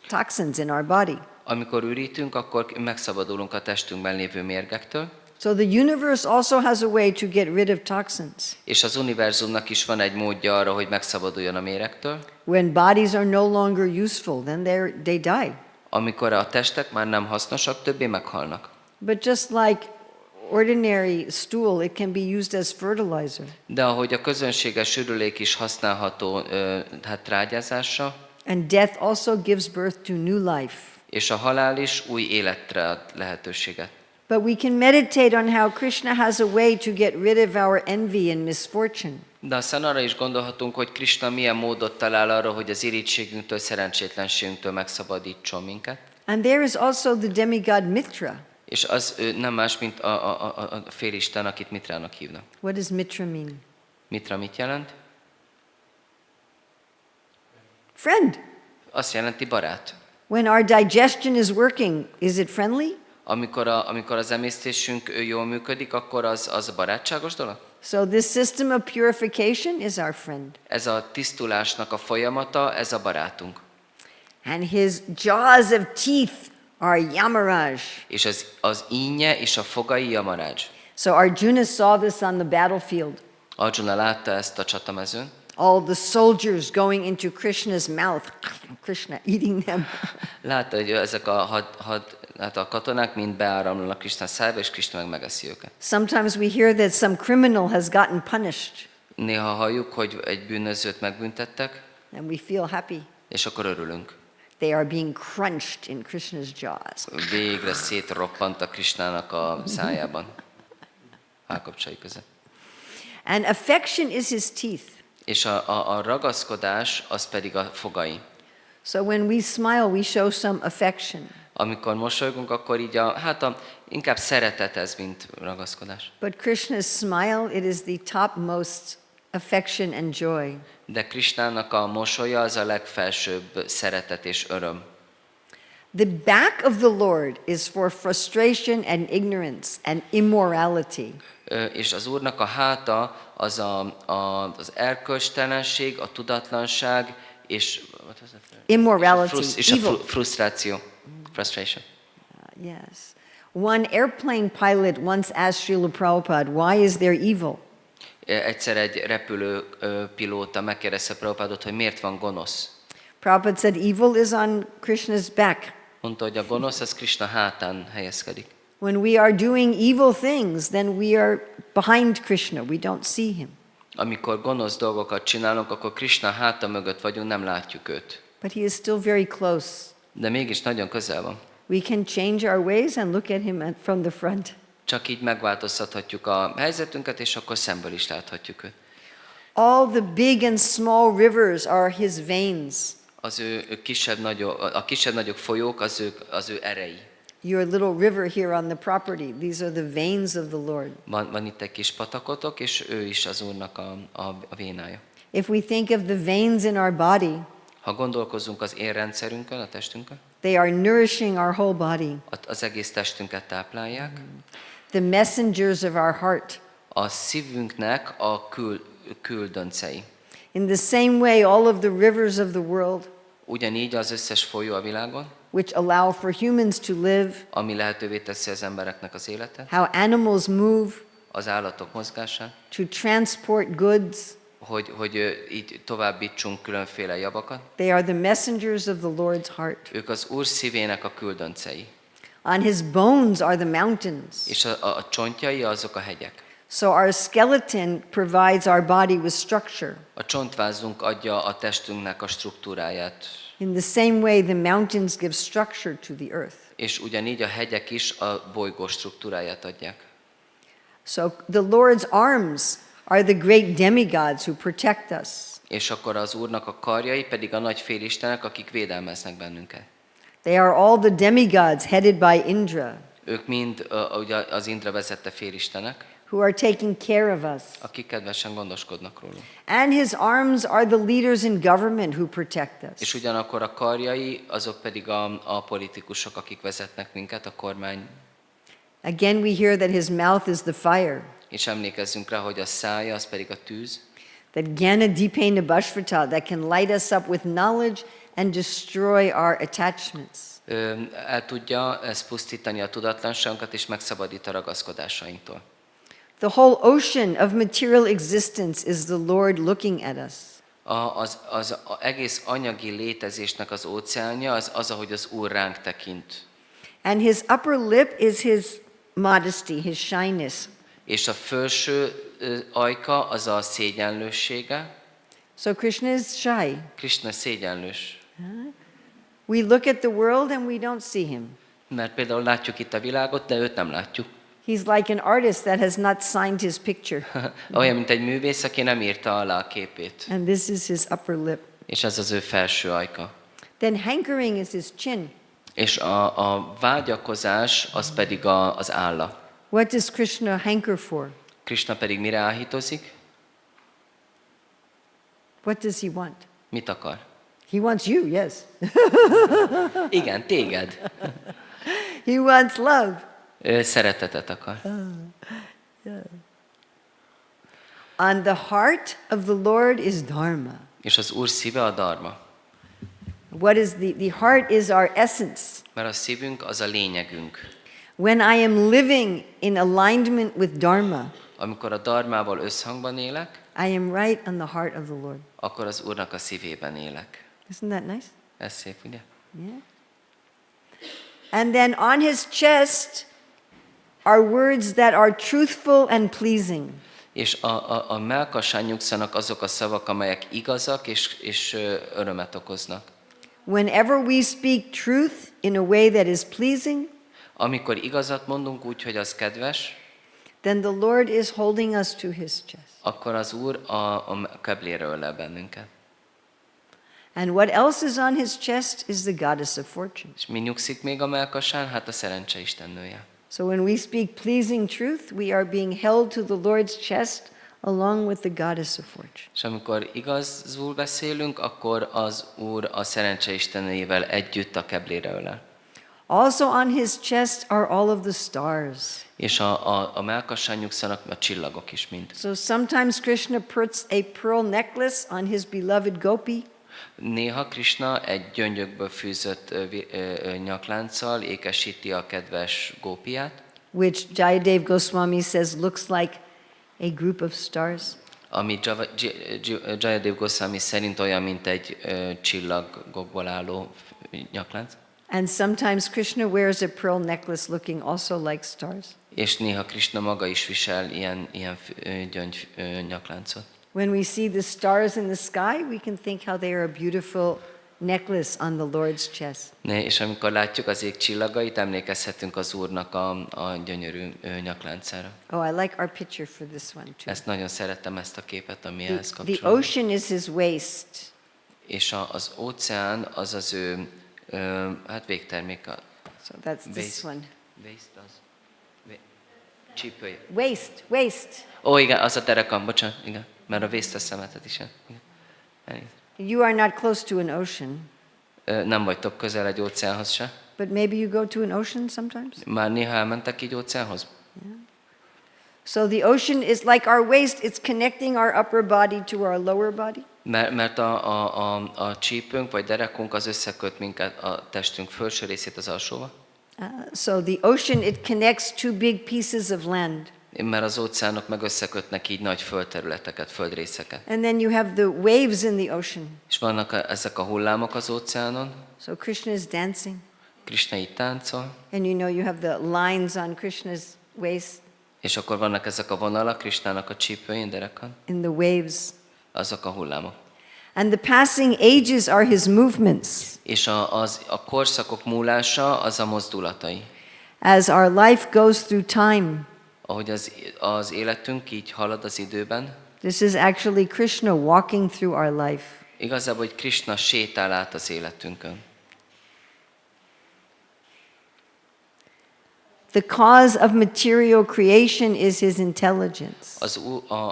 A: toxins in our body.
B: Amikor ürítünk, akkor megszabadulunk a testünkben lévő mérgektől,
A: So the universe also has a way to get rid of toxins.
B: és az univerzumnak is van egy módja arra, hogy megszabaduljon a méregtől.
A: When bodies are no longer useful, then they die.
B: Amikor a testek már nem hasznosak, többé meghalnak.
A: But just like ordinary stool, it can be used as fertilizer.
B: De ahogy a közönséges ürülék is használható trágyázásra,
A: And death also gives birth to new life.
B: és a halál is új életre ad lehetőséget.
A: But we can meditate on how Krishna has a way to get rid of our envy and misfortune.
B: De aztán arra is gondolhatunk, hogy Krisna milyen módot talál arra, hogy az irítségünktől, szerencsétlenségünktől megszabadítson minket.
A: And there is also the demigod Mitra.
B: És az nem más, mint a félisten, akit Mitrának hívnak.
A: What does Mitra mean?
B: Mitra mit jelent?
A: Friend.
B: Azt jelenti barát.
A: When our digestion is working, is it friendly?
B: Amikor az emésztésünk jól működik, akkor az barátságos dolog?
A: So this system of purification is our friend.
B: Ez a tisztulásnak a folyamata, ez a barátunk.
A: And his jaws of teeth are Yamaraj.
B: És az ínje és a fogai Yamaraj.
A: So Arjuna saw this on the battlefield.
B: Arjuna látta ezt a csatamezőn.
A: All the soldiers going into Krishna's mouth. Krishna eating them.
B: Látta, hogy ezek a katonák mind beáramlanak Krishna szájba, és Krishna meg megeszi őket.
A: Sometimes we hear that some criminal has gotten punished.
B: Néha halljuk, hogy egy bűnözőt megbüntettek,
A: And we feel happy.
B: és akkor örülünk.
A: They are being crunched in Krishna's jaws.
B: Végre szétroppant a Krishnának a szájában. Állkapcsai között.
A: And affection is his teeth.
B: És a ragaszkodás az pedig a fogai.
A: So when we smile, we show some affection.
B: Amikor mosolygunk, akkor így inkább szeretet ez, mint ragaszkodás.
A: But Krishna's smile, it is the topmost affection and joy.
B: De Krishnának a mosolya az a legfelsőbb szeretet és öröm.
A: The back of the Lord is for frustration and ignorance and immorality.
B: És az Úrnak a háta az az erkölcstelenség, a tudatlanság és
A: Immorality,
B: és a
A: evil.
B: frusztráció. Frustration.
A: Yes. One airplane pilot once asked Srila Prabhupada, why is there evil?
B: Egyszer egy repülőpilóta megkérdezte Prabhupádot, hogy miért van gonosz.
A: Prabhupada said evil is on Krishna's back.
B: Mondta, hogy a gonosz az Krishna hátán helyezkedik.
A: When we are doing evil things, then we are behind Krishna. We don't see him.
B: Amikor gonosz dolgokat csinálunk, akkor Krishna háta mögött vagyunk, nem látjuk őt.
A: But he is still very close.
B: De mégis nagyon közel van.
A: We can change our ways and look at him from the front.
B: Csak így megváltoztathatjuk a helyzetünket, és akkor szemből is láthatjuk őt.
A: All the big and small rivers are his veins.
B: Az ő kisebb-nagyobb folyók az ő erei.
A: Your little river here on the property, these are the veins of the Lord.
B: Van itt egy kis patakotok, és ő is az Úrnak a vénája.
A: If we think of the veins in our body,
B: Ha gondolkozunk az érrendszerünkön, a testünkön,
A: they are nourishing our whole body.
B: az egész testünket táplálják.
A: The messengers of our heart.
B: A szívünknek a küldöncei.
A: In the same way, all of the rivers of the world,
B: Ugyanígy az összes folyó a világon,
A: which allow for humans to live,
B: ami lehetővé teszi az embereknek az életet,
A: how animals move,
B: az állatok mozgását,
A: to transport goods,
B: hogy így továbbítsunk különféle javakat.
A: they are the messengers of the Lord's heart.
B: Ők az Úr szívének a küldöncei.
A: On his bones are the mountains.
B: És a csontjai azok a hegyek.
A: So our skeleton provides our body with structure.
B: A csontvázunk adja a testünknek a struktúráját.
A: In the same way, the mountains give structure to the earth.
B: És ugyanígy a hegyek is a bolygó struktúráját adják.
A: So the Lord's arms are the great demigods who protect us.
B: És akkor az Úrnak a karjai pedig a nagy félistenek, akik védelmeznek bennünket.
A: They are all the demigods headed by Indra,
B: Ők mind ugye az Indra vezette félistenek,
A: who are taking care of us.
B: akik kedvesen gondoskodnak rólunk.
A: And his arms are the leaders in government who protect
B: És
A: us.
B: ugyanakkor a karjai, azok pedig a politikusok, akik vezetnek minket, a kormány.
A: Again, we hear that his mouth is the fire,
B: És emlékezzünk rá, hogy a szája, az pedig a tűz,
A: that Jnana Dipena Bhashvata, that can light us up with knowledge and destroy our attachments.
B: el tudja ezt pusztítani a tudatlanságunkat, és megszabadít a ragaszkodásainktól.
A: The whole ocean of material existence is the Lord looking at us.
B: Az egész anyagi létezésnek az óceánja az, ahogy az Úr ránk tekint.
A: And his upper lip is his modesty, his shyness.
B: És a felső ajka az a szégyenlőssége.
A: So Krishna is shy.
B: Krishna szégyenlős.
A: We look at the world and we don't see him.
B: Mert például látjuk itt a világot, de őt nem látjuk.
A: He's like an artist that has not signed his picture.
B: Olyan, mint egy művész, aki nem írta alá a képét.
A: And this is his upper lip.
B: És ez az ő felső ajka.
A: Then hankering is his chin.
B: És a vágyakozás az pedig az álla.
A: What does Krishna hanker for?
B: Krishna pedig mire áhítozik?
A: What does he want?
B: Mit akar?
A: He wants you, yes.
B: Igen, téged.
A: He wants love.
B: Ő szeretetet akar.
A: And the heart of the Lord is dharma.
B: És az Úr szíve a dharma.
A: What is the heart is our essence.
B: Mert a szívünk az a lényegünk.
A: When I am living in alignment with dharma,
B: Amikor a dharmával összhangban élek,
A: I am right on the heart of the Lord.
B: akkor az Úrnak a szívében élek.
A: Isn't that nice?
B: Ez szép, ugye?
A: Yeah. And then on his chest are words that are truthful and pleasing.
B: És a mellkasán nyugszanak azok a szavak, amelyek igazak és örömet okoznak.
A: Whenever we speak truth in a way that is pleasing,
B: Amikor igazat mondunk úgy, hogy az kedves,
A: then the Lord is holding us to his chest.
B: akkor az Úr a keblére öl le bennünket.
A: And what else is on his chest is the goddess of fortune.
B: És mi nyugszik még a mellkasán? Hát a szerencse istennője.
A: So when we speak pleasing truth, we are being held to the Lord's chest along with the goddess of fortune.
B: És amikor igazul beszélünk, akkor az Úr a szerencse istennőjével együtt a keblére ölel.
A: Also on his chest are all of the stars.
B: És a mellkasán nyugszanak a csillagok is mind.
A: So sometimes Krishna puts a pearl necklace on his beloved gopi.
B: Néha Krisna egy gyöngyökből fűzött nyaklánccal ékesíti a kedves gópiát,
A: Which Jayadev Goswami says looks like a group of stars.
B: ami Jayadev Goswami szerint olyan, mint egy csillagokból álló nyaklánc.
A: And sometimes Krishna wears a pearl necklace looking also like stars.
B: És néha Krisna maga is visel ilyen gyöngy nyakláncot.
A: When we see the stars in the sky, we can think how they are a beautiful necklace on the Lord's chest.
B: És amikor látjuk az ég csillagait, emlékezhetünk az Úrnak a gyönyörű nyakláncára.
A: Oh, I like our picture for this one too.
B: Ezt nagyon szeretem, ezt a képet, ami ehhez
A: The
B: kapcsolódik.
A: ocean is his waist.
B: És az óceán az az ő hát végtermék.
A: So that's this one.
B: Waist az. Csípője.
A: Waist.
B: Ó, igen, az a derekam, bocsánat, igen. Mert a waist a szemetet is. Igen. Elnézést.
A: You are not close to an ocean,
B: Nem vagytok közel egy óceánhoz se?
A: but maybe you go to an ocean sometimes.
B: Már néha elmentek így óceánhoz?
A: So the ocean is like our waist, it's connecting our upper body to our lower body.
B: Mert a csípőnk vagy derekunk az összeköt minket a testünk felső részét az alsóval.
A: So the ocean, it connects two big pieces of land.
B: Mert az óceánok meg összekötnek így nagy földterületeket, földrészeket.
A: And then you have the waves in the ocean.
B: És vannak ezek a hullámok az óceánon.
A: So Krishna is dancing.
B: Krishna itt táncol.
A: And you know you have the lines on Krishna's waist
B: És akkor vannak ezek a vonalak Krishnának a csípőjén, derekon.
A: in the waves.
B: Azok a hullámok.
A: And the passing ages are his movements.
B: És a korszakok múlása az a mozdulatai.
A: As our life goes through time,
B: Ahogy az életünk így halad az időben,
A: this is actually Krishna walking through our life.
B: igazából, hogy Krishna sétál át az életünkön.
A: The cause of material creation is his intelligence.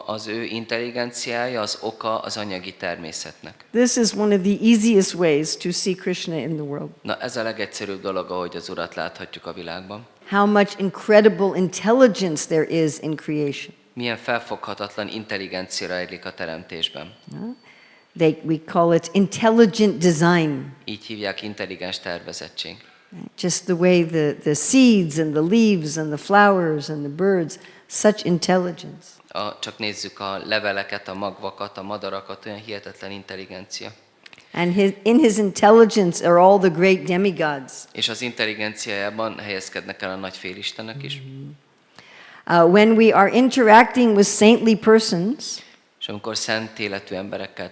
B: Az ő intelligenciája az oka az anyagi természetnek.
A: This is one of the easiest ways to see Krishna in the world.
B: Na, ez a legegyszerűbb dolog, ahogy az Urat láthatjuk a világban.
A: How much incredible intelligence there is in creation.
B: Milyen felfoghatatlan intelligencia rejlik a teremtésben.
A: We call it intelligent design.
B: Így hívják intelligens tervezettség.
A: Just the way the seeds and the leaves and the flowers and the birds, such intelligence.
B: Csak nézzük a leveleket, a magvakat, a madarakat, olyan hihetetlen intelligencia.
A: And in his intelligence are all the great demigods.
B: És az intelligenciájában helyezkednek el a nagy félistenek is.
A: When we are interacting with saintly persons,
B: És amikor szent életű emberekkel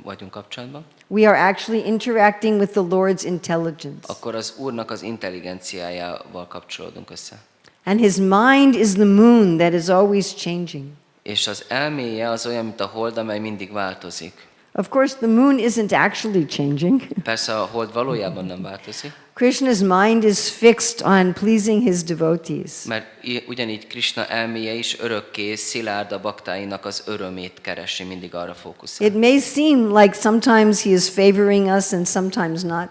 B: vagyunk kapcsolatban,
A: we are actually interacting with the Lord's intelligence.
B: akkor az Úrnak az intelligenciájával kapcsolódunk össze.
A: And his mind is the moon that is always changing.
B: És az elméje az olyan, mint a hold, amely mindig változik.
A: Of course, the moon isn't actually changing.
B: Persze a hold valójában nem változik,
A: Krishna's mind is fixed on pleasing his devotees.
B: mert ugyanígy Krishna elméje is örökké szilárd a baktáinak az örömét keresi, mindig arra fókuszál.
A: It may seem like sometimes he is favoring us and sometimes not,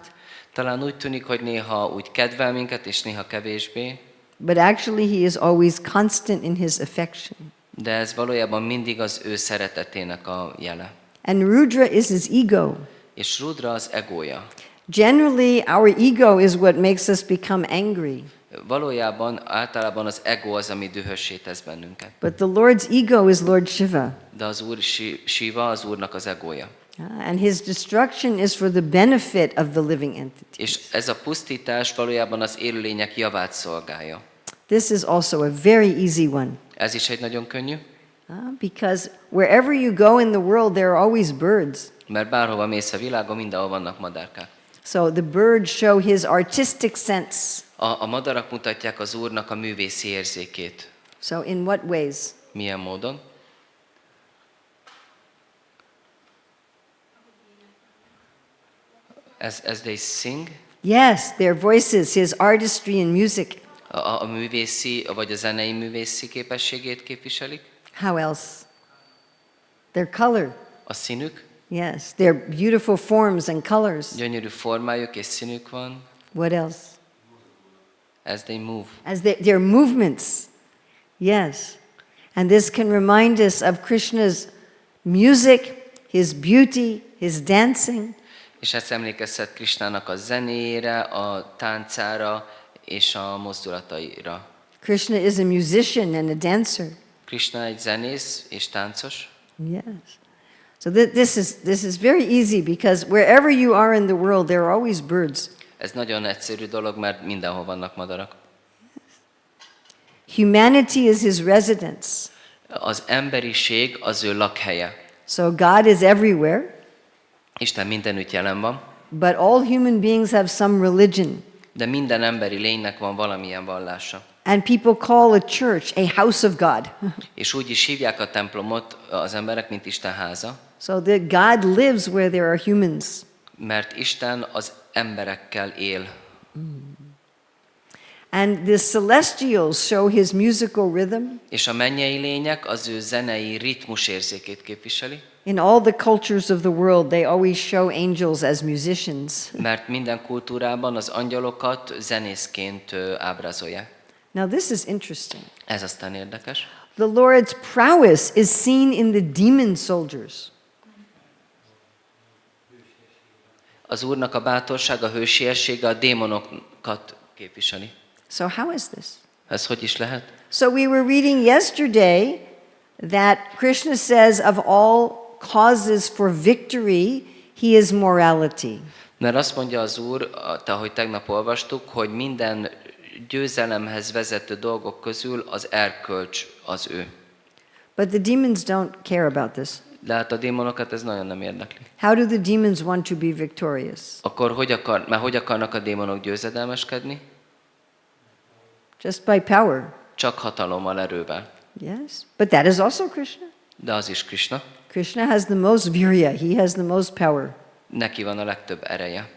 B: Talán úgy tűnik, hogy néha úgy kedvel minket, és néha kevésbé,
A: but actually he is always constant in his affection.
B: de ez valójában mindig az ő szeretetének a jele.
A: And Rudra is his ego.
B: És Rudra az egója.
A: Generally, our ego is what makes us become angry.
B: Valójában általában az ego az, ami dühössé tesz bennünket.
A: But the Lord's ego is Lord Shiva.
B: De az Úr Shiva az Úrnak az egója.
A: And his destruction is for the benefit of the living entities.
B: És ez a pusztítás valójában az élőlények javát szolgálja.
A: This is also a very easy one.
B: Ez is egy nagyon könnyű,
A: Because wherever you go in the world, there are always birds.
B: mert bárhova mész a világon, mindenhol vannak madárkák.
A: So the birds show his artistic sense.
B: A madarak mutatják az Úrnak a művészi érzékét.
A: So in what ways?
B: Milyen módon? As they sing,
A: Yes, their voices, his artistry and music.
B: a művészi, vagy a zenei művészi képességét képviselik.
A: How else? Their color.
B: A színük,
A: Yes, their beautiful forms and colors.
B: gyönyörű formájuk és színük van.
A: What else?
B: As they move.
A: As their movements. Yes. And this can remind us of Krishna's music, his beauty, his dancing.
B: És ez emlékeztet Krisnának a zenéjére, a táncára és a mozdulataira.
A: Krishna is a musician and a dancer.
B: Krishna egy zenész és táncos.
A: Yes. So this is very easy because wherever you are in the world, there are always birds.
B: Ez nagyon egyszerű dolog, mert mindenhol vannak madarak.
A: Humanity is his residence.
B: Az emberiség az ő lakhelye.
A: So God is everywhere,
B: Isten mindenütt jelen van,
A: but all human beings have some religion.
B: de minden emberi lénynek van valamilyen vallása.
A: And people call a church a house of God.
B: És úgy is hívják a templomot az emberek, mint Isten háza,
A: So that God lives where there are humans.
B: mert Isten az emberekkel él.
A: And the celestials show his musical rhythm.
B: És a mennyei lények az ő zenei ritmus érzékét képviseli,
A: In all the cultures of the world, they always show angels as musicians.
B: mert minden kultúrában az angyalokat zenészként ábrázolják.
A: Now this is interesting.
B: Ez aztán érdekes.
A: The Lord's prowess is seen in the demon soldiers.
B: Az Úrnak a bátorsága, hősiessége a démonokat képviseli.
A: So how is this?
B: Ez hogy is lehet?
A: So we were reading yesterday that Krishna says of all causes for victory, he is morality.
B: Mert azt mondja az Úr, ahogy tegnap olvastuk, hogy minden győzelemhez vezető dolgok közül az erkölcs az ő.
A: But the demons don't care about this.
B: De hát a démonokat ez nagyon nem érdekli.
A: How do the demons want to be victorious?
B: Akkor hogy akarnak a démonok győzedelmeskedni?
A: Just by power.
B: Csak hatalommal, erővel.
A: Yes. But that is also Krishna.
B: De az is Krisna.
A: Krishna has the most virya. He has the most power.
B: Neki van a legtöbb ereje.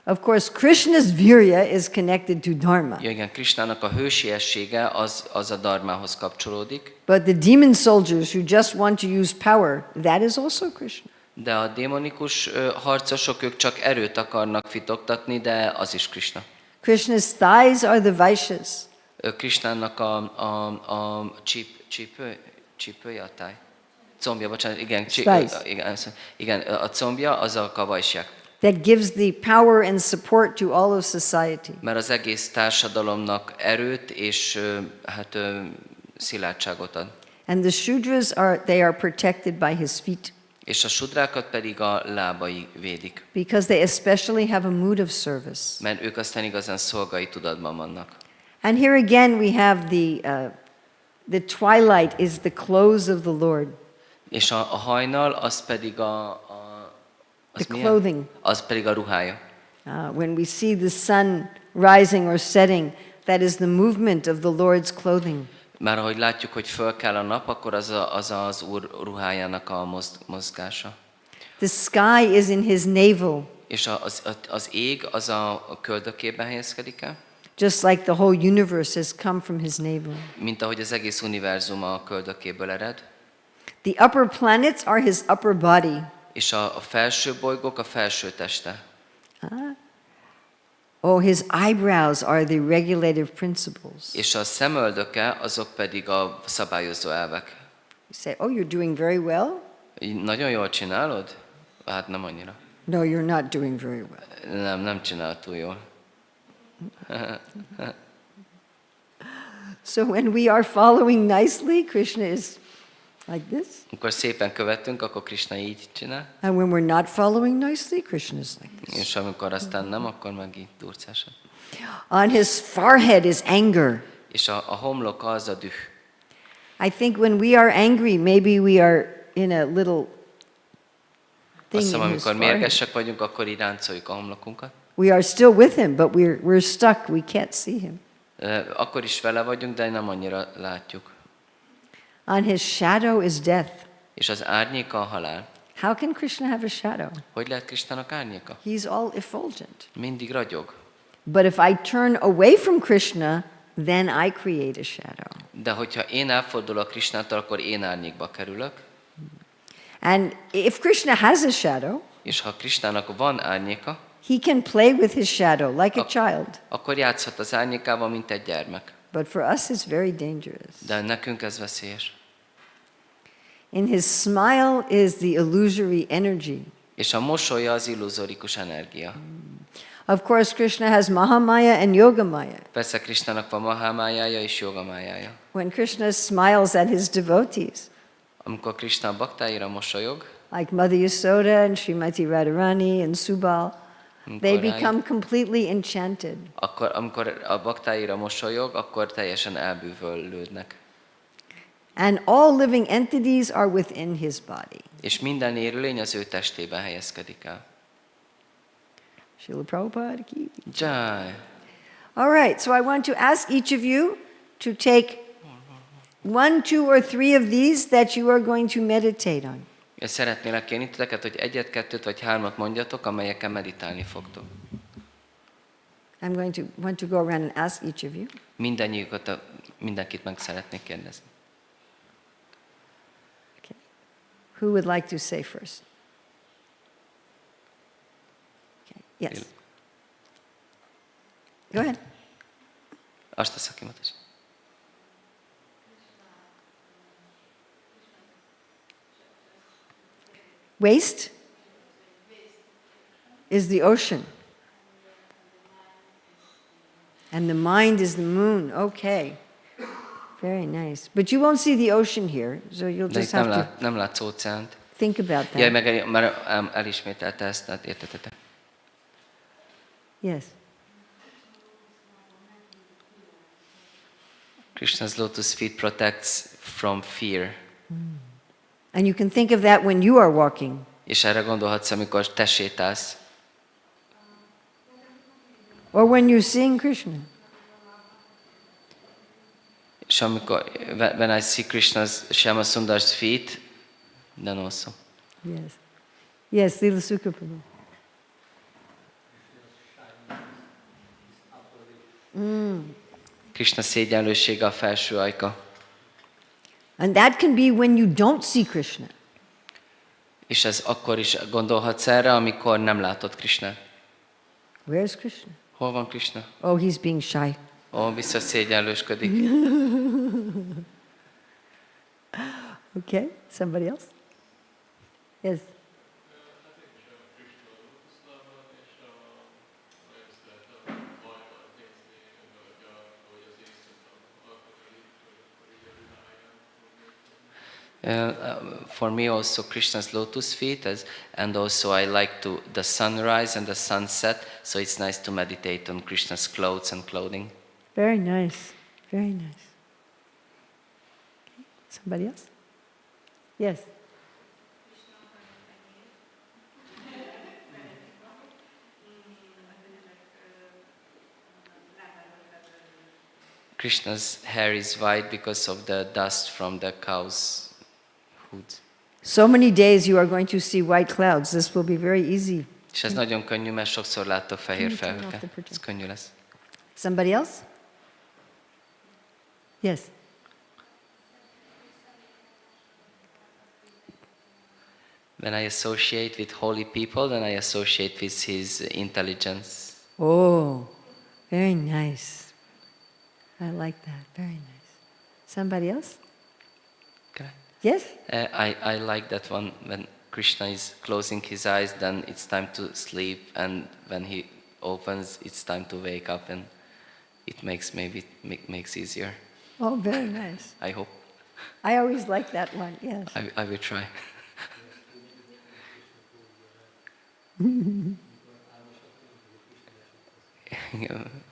A: Of course, Krishna's virya is connected to dharma.
B: Ja, igen, Krisnának a hősiessége az a dharmához kapcsolódik,
A: But the demon soldiers who just want to use power, that is also Krishna.
B: de a démonikus harcosok, ők csak erőt akarnak fitoktatni, de az is Krisna.
A: Krishna's thighs are the vaishyas.
B: Krisnának a csípője, a táj? Combja, bocsánat, igen, igen, a combja az a kavajsják.
A: That gives the power and support to all of society.
B: Mert az egész társadalomnak erőt és szilárdságot ad.
A: And the Shudras they are protected by his feet
B: És a sudrákat pedig a lábai védik.
A: because they especially have a mood of service.
B: Mert ők aztán igazán szolgai tudatban vannak.
A: And here again we have the twilight is the clothes of the Lord.
B: És a hajnal az pedig
A: The clothing.
B: Az pedig a ruhája.
A: When we see the sun rising or setting, that is the movement of the Lord's clothing.
B: Már ahogy látjuk, hogy fölkel a nap, akkor az Úr ruhájának a mozgása.
A: The sky is in his navel,
B: És az ég az a köldökében helyezkedik el,
A: just like the whole universe has come from his navel.
B: mint ahogy az egész univerzum a köldökéből ered.
A: The upper planets are his upper body.
B: És a felső bolygók a felső teste.
A: Oh, his eyebrows are the regulative principles.
B: És a szemöldöke, azok pedig a szabályozó elvek.
A: You say, oh, you're doing very well?
B: Így nagyon jól csinálod? Hát nem annyira.
A: No, you're not doing very well.
B: Nem csinál túl jól.
A: So when we are following nicely, Krishna is like this.
B: Amikor szépen követünk, akkor Krisna így csinál.
A: And when we're not following nicely, Krishna is like this.
B: És amikor aztán nem, akkor meg így durcásan.
A: On his forehead is anger.
B: És a homloka az a düh.
A: I think when we are angry, maybe we are in a little
B: Azt
A: thing
B: hiszem,
A: in his
B: amikor
A: forehead.
B: mérgesek vagyunk, akkor így ráncoljuk a homlokunkat.
A: We are still with him, but we're stuck. We can't see him.
B: Akkor is vele vagyunk, de nem annyira látjuk.
A: On his shadow is death.
B: És az árnyéka a halál.
A: How can Krishna have a shadow?
B: Hogy lehet Krisnának árnyéka?
A: He's all effulgent.
B: Mindig ragyog.
A: But if I turn away from Krishna, then I create a shadow.
B: De hogyha én elfordulok Krisnától, akkor én árnyékba kerülök.
A: And if Krishna has a shadow,
B: És ha Krisnának van árnyéka,
A: he can play with his shadow like a child.
B: akkor játszhat az árnyékával, mint egy gyermek.
A: But for us, it's very dangerous.
B: De nekünk ez veszélyes.
A: In his smile is the illusory energy.
B: És a mosolya az illuzorikus energia.
A: Of course, Krishna has Mahamaya and Yogamaya.
B: Persze Krisnának van Mahamájája és Jogamájája.
A: When Krishna smiles at his devotees,
B: Amikor Krisna a baktáira mosolyog,
A: like Mother Yasoda and Srimati Radharani and Subal, they
B: Amikor
A: become completely enchanted.
B: akkor amikor a baktáira mosolyog, akkor teljesen elbűvölődnek.
A: And all living entities are within his body.
B: És minden élőlény az ő testében helyezkedik el.
A: Srila Prabhupada ki.
B: Jai.
A: All right, so I want to ask each of you to take 1, 2, or 3 of these that you are going to meditate on.
B: És szeretnélek kérni titeket, hogy 1, 2 vagy 3 mondjatok, amelyekkel meditálni fogtok.
A: I'm going to want to go around and ask each of you.
B: Mindenkit meg szeretnék kérdezni.
A: Okay. Who would like to say first? Okay. Yes. Go ahead.
B: Azt a szakimatos.
A: Waste is the ocean. And the mind is the moon. Okay. Very nice. But you won't see the ocean here, so you'll
B: De
A: just
B: itt
A: have to
B: nem látsz óceánt.
A: think about that.
B: Jaj, meg már elismételte ezt, tehát értetek.
A: Yes.
B: Krishna's lotus feet protects from fear.
A: And you can think of that when you are walking.
B: És erre gondolhatsz, amikor te sétálsz.
A: Or when you sing Krishna.
B: És amikor, when I see Krishna's Shama Sundar's feet, then also.
A: Yes. Yes, Lila Sukha Prabhu.
B: Krishna szégyenlősége a felső ajka.
A: And that can be when you don't see Krishna.
B: És ez akkor is gondolhatsz erre, amikor nem látod Krishnát.
A: Where's Krishna?
B: Hol van Krishna?
A: Oh, he's being shy.
B: Ó, biztos szégyenlősködik.
A: Okay, somebody else? Yes.
B: For me also Krishna's lotus feet, and also I like the sunrise and the sunset, so it's nice to meditate on Krishna's clothes and clothing.
A: Very nice. Very nice. Okay. Somebody else? Yes.
B: Krishna's hair is white because of the dust from the cow's hoods.
A: So many days you are going to see white clouds. This will be very easy.
B: És ez nagyon könnyű, mert sokszor láttok fehér
A: Can you turn off
B: felhőket.
A: the projector?
B: Ez könnyű lesz.
A: Somebody else? Yes.
B: When I associate with holy people, then I associate with his intelligence.
A: Oh, Very nice. I like that. Very nice. Somebody else?
B: Okay.
A: Yes?
B: I like that one when Krishna is closing his eyes, then it's time to sleep, and when he opens, it's time to wake up, and it makes makes easier.
A: Oh, very nice.
B: I hope.
A: I always like that one, yes.
B: I will try.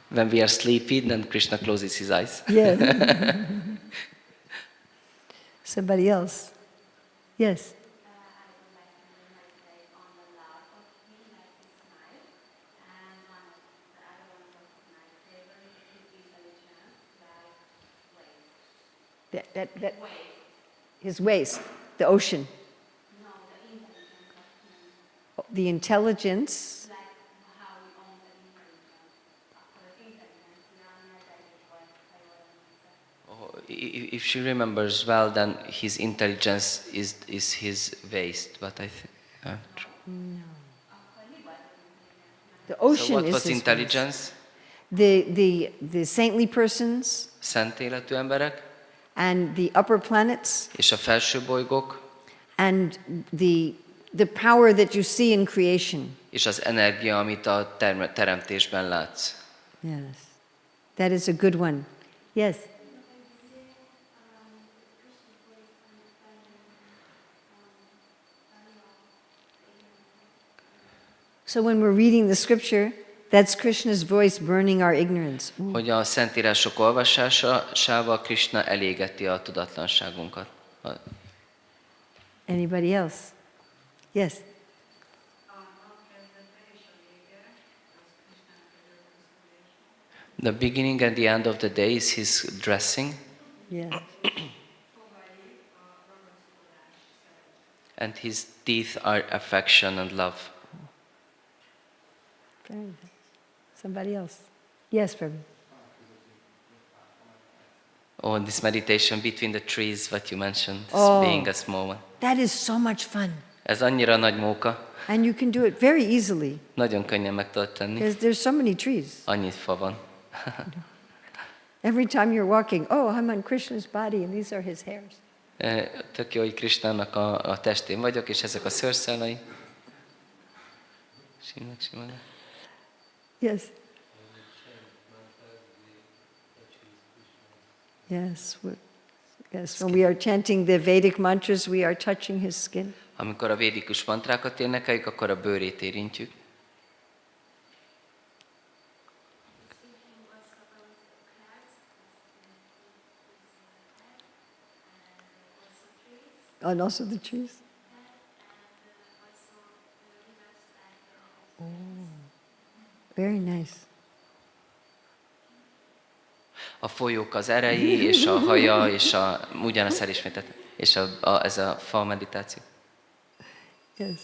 B: When we are sleepy, then Krishna closes his eyes.
A: Yes. Somebody else? Yes. That his ways, the ocean. The intelligence.
B: If she remembers well, then his intelligence is his waist. But I think.
A: The ocean
B: So what
A: is
B: was
A: his
B: intelligence?
A: ways. The saintly persons
B: Szent életű emberek
A: and the upper planets
B: és a felső bolygók
A: and the power that you see in creation.
B: és az energia, amit a teremtésben látsz.
A: Yes. That is a good one. Yes. So when we're reading the scripture, that's Krishna's voice burning our ignorance.
B: Hogy a szentírások olvasásával Krishna elégeti a tudatlanságunkat.
A: Anybody else? Yes.
B: The beginning and the end of the day is his dressing,
A: Yes.
B: and his teeth are affection and love.
A: Very nice. Somebody else? Yes, Prabhu.
B: Oh, this meditation between the trees, what you mentioned, this
A: Oh.
B: being a small one.
A: That is so much fun.
B: Ez annyira nagy móka,
A: And you can do it very easily
B: nagyon könnyen meg tudod tenni.
A: because there's so many trees.
B: Annyi fa van.
A: Every time you're walking, oh, I'm on Krishna's body and these are his hairs.
B: Tök jó, hogy Krisnának a testén vagyok, és ezek a szőrszálai. Simán.
A: Yes. Yes. Yes. When we are chanting the Vedic mantras, we are touching his skin.
B: Amikor a védikus mantrákat énekeljük, akkor a bőrét érintjük.
A: And also the trees. Oh, very nice.
B: A folyók az erei, és a haja, és ugyanazt elismételt, és ez a fa meditáció.
A: Yes.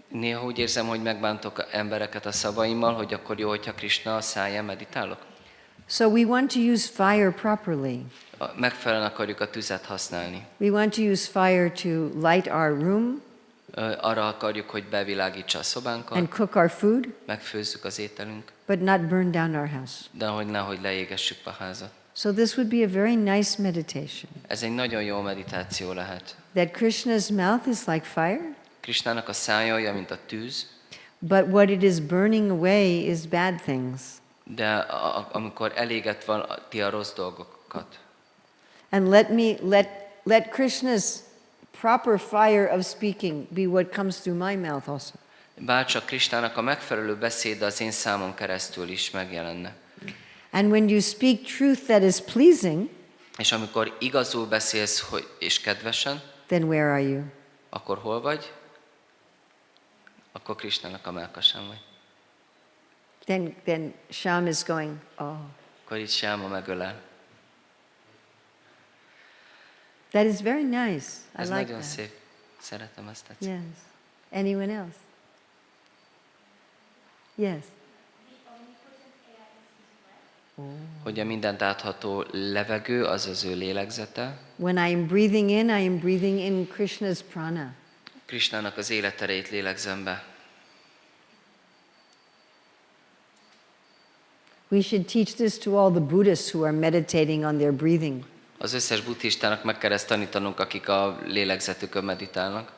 B: Néha úgy érzem, hogy megbántok embereket a szavaimmal, hogy akkor jó, hogyha Krishna a száján meditálok.
A: So we want to use fire properly.
B: Megfelelően akarjuk a tüzet használni.
A: We want to use fire to light our room
B: Arra akarjuk, hogy bevilágítsa a szobánkat,
A: and cook our food,
B: megfőzzük az ételünk,
A: but not burn down our house.
B: de hogy nehogy leégessük a házat.
A: So this would be a very nice meditation.
B: Ez egy nagyon jó meditáció lehet.
A: That Krishna's mouth is like fire,
B: Krishnának a szája olyan, mint a tűz,
A: but what it is burning away is bad things.
B: de amikor eléget van ti a rossz dolgokat.
A: And let Krishna's proper fire of speaking be what comes through my mouth also.
B: Bárcsak Krishnának a megfelelő beszéd az én számon keresztül is megjelenne.
A: And when you speak truth that is pleasing,
B: És amikor igazul beszélsz és kedvesen,
A: then where are you?
B: akkor hol vagy? Akkor Krishnának a mellkasán vagy.
A: Then Sham is going, oh.
B: Akkor itt Sáma megölel.
A: That is very nice. I
B: Ez
A: like
B: nagyon
A: that.
B: szép. Szeretem ezt. Tetszik.
A: Yes. Anyone else? Yes.
B: Hogy a mindent átható levegő az az ő lélegzete.
A: When I am breathing in, I am breathing in Krishna's prana.
B: Krisnának az életerejét lélegzem be.
A: We should teach this to all the Buddhists who are meditating on their breathing.
B: Az összes buddhistának meg kell ezt tanítanunk, akik a lélegzetükön meditálnak.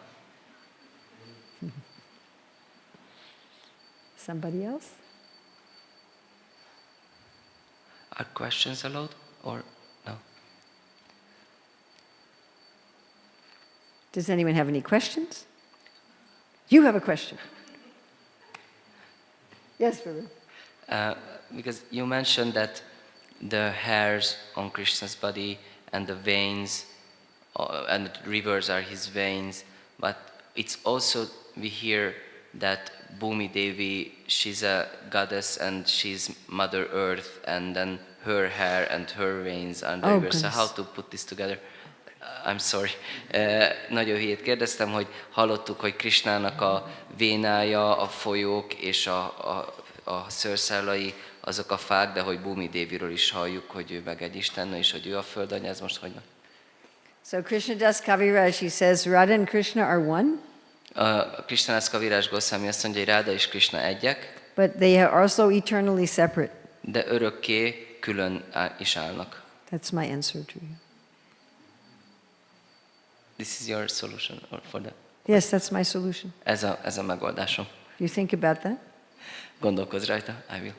A: Somebody else?
B: Are questions allowed or no?
A: Does anyone have any questions? You have a question. Yes, Prabhu.
B: Because you mentioned that the hairs on Krishna's body and the veins and the rivers are his veins, but it's also we hear that Bhumi Devi, she's a goddess and she's Mother Earth, and then her hair and her veins are the
A: Oh,
B: rivers. So
A: goodness.
B: how to put this together? I'm sorry. Nagyon hülyét kérdeztem, hogy hallottuk, hogy Krishnának a vénája, a folyók és a szőrszálai azok a fák, de hogy Bhumi Deviről is halljuk, hogy ő meg egy istennő, és hogy ő a földanya, ez most hogy van?
A: So Krishna Das Kaviraj, he says, Radha and Krishna are one,
B: A Krishna Das Kaviraj Goswami azt mondja, hogy Ráda és Krishna egyek,
A: but they are also eternally separate.
B: de örökké külön is állnak.
A: That's my answer to you.
B: This is your solution for that?
A: Yes, that's my solution.
B: Ez a megoldásom.
A: You think about that?
B: Gondolkozz rajta, I will.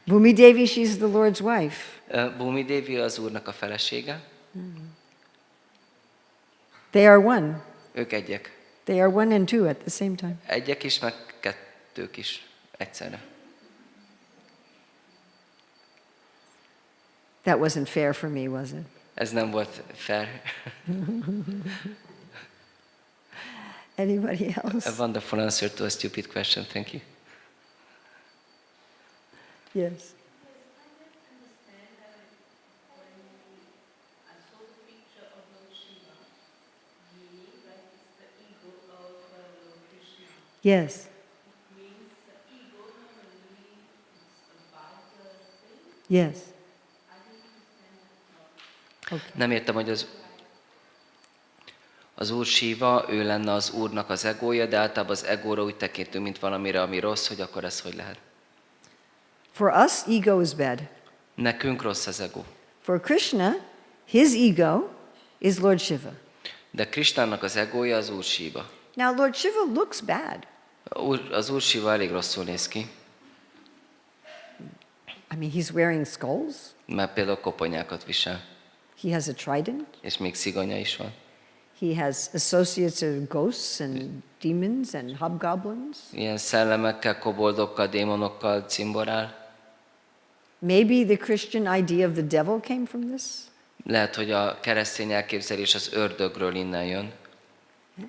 A: Bhumi Devi, she's the Lord's wife.
B: Bhumi Devi az Úrnak a felesége,
A: They are one.
B: ők egyek.
A: They are one and two at the same time.
B: Egyek is, meg kettők is egyszerre.
A: That wasn't fair for me, was it?
B: Ez nem volt fair.
A: Anybody
B: A
A: else?
B: wonderful answer to a stupid question, thank you.
A: Yes. Yes. Yes. Okay.
B: Nem értem, hogy az Úr Siva, ő lenne az Úrnak az egója, de általában az egóra úgy tekintünk, mint valamire, ami rossz, hogy akkor ez hogy lehet.
A: For us, ego is bad.
B: Nekünk rossz az ego.
A: For Krishna, his ego is Lord Shiva.
B: De Krisnának az egója az Úr Siva.
A: Now, Lord Shiva looks bad.
B: Az Úr Siva elég rosszul néz ki,
A: I mean, he's wearing skulls.
B: mert például koponyákat visel,
A: He has a trident.
B: és még szigonya is van.
A: He has associates of ghosts and demons and hobgoblins.
B: Ilyen szellemekkel, koboldokkal, démonokkal cimborál.
A: Maybe the Christian idea of the devil came from this.
B: Lehet, hogy a keresztény elképzelés az ördögről innen jön,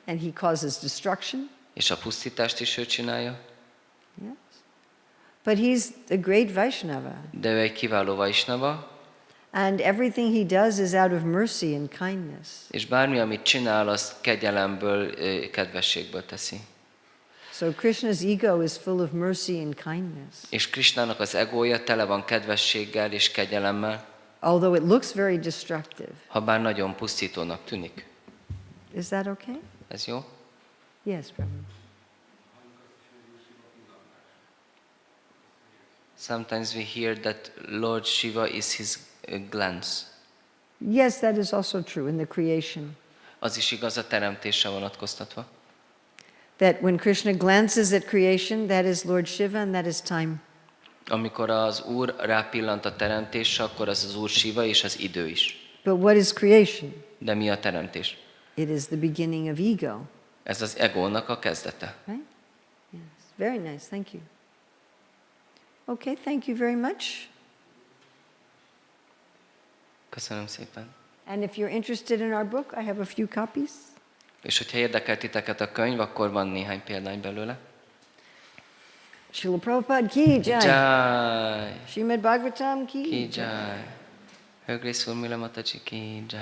A: And he causes destruction.
B: és a pusztítást is ő csinálja.
A: Yes. But he's a great Vaishnava.
B: De ő egy kiváló Vaisnava,
A: And everything he does is out of mercy and kindness.
B: és bármi, amit csinál, azt kegyelemből, kedvességből teszi.
A: So Krishna's ego is full of mercy and kindness.
B: És Krisnának az egója tele van kedvességgel és kegyelemmel,
A: Although it looks very destructive.
B: ha bár nagyon pusztítónak tűnik.
A: Is that okay?
B: Ez jó?
A: Yes, Prabhu.
B: Sometimes we hear that Lord Shiva is his glance.
A: Yes, that is also true in the creation.
B: Az is igaz a teremtésre vonatkoztatva.
A: That when Krishna glances at creation, that is Lord Shiva and that is time.
B: Amikor az Úr rápillant a teremtésre, akkor az Úr Shiva és az idő is.
A: But what is creation?
B: De mi a teremtés?
A: It is the beginning of ego.
B: Ez az egónak a kezdete.
A: Right? Yes. Very nice. Thank you. Okay, thank you very much.
B: Köszönöm szépen.
A: And if you're interested in our book, I have a few copies.
B: És hogyha érdekel titeket a könyv, akkor van néhány példány belőle.
A: Srila Prabhupada ki jai.
B: Jai!
A: Srimad Bhagavatam ki
B: Ki jai! Her Grace Urmila Mataji ki jai!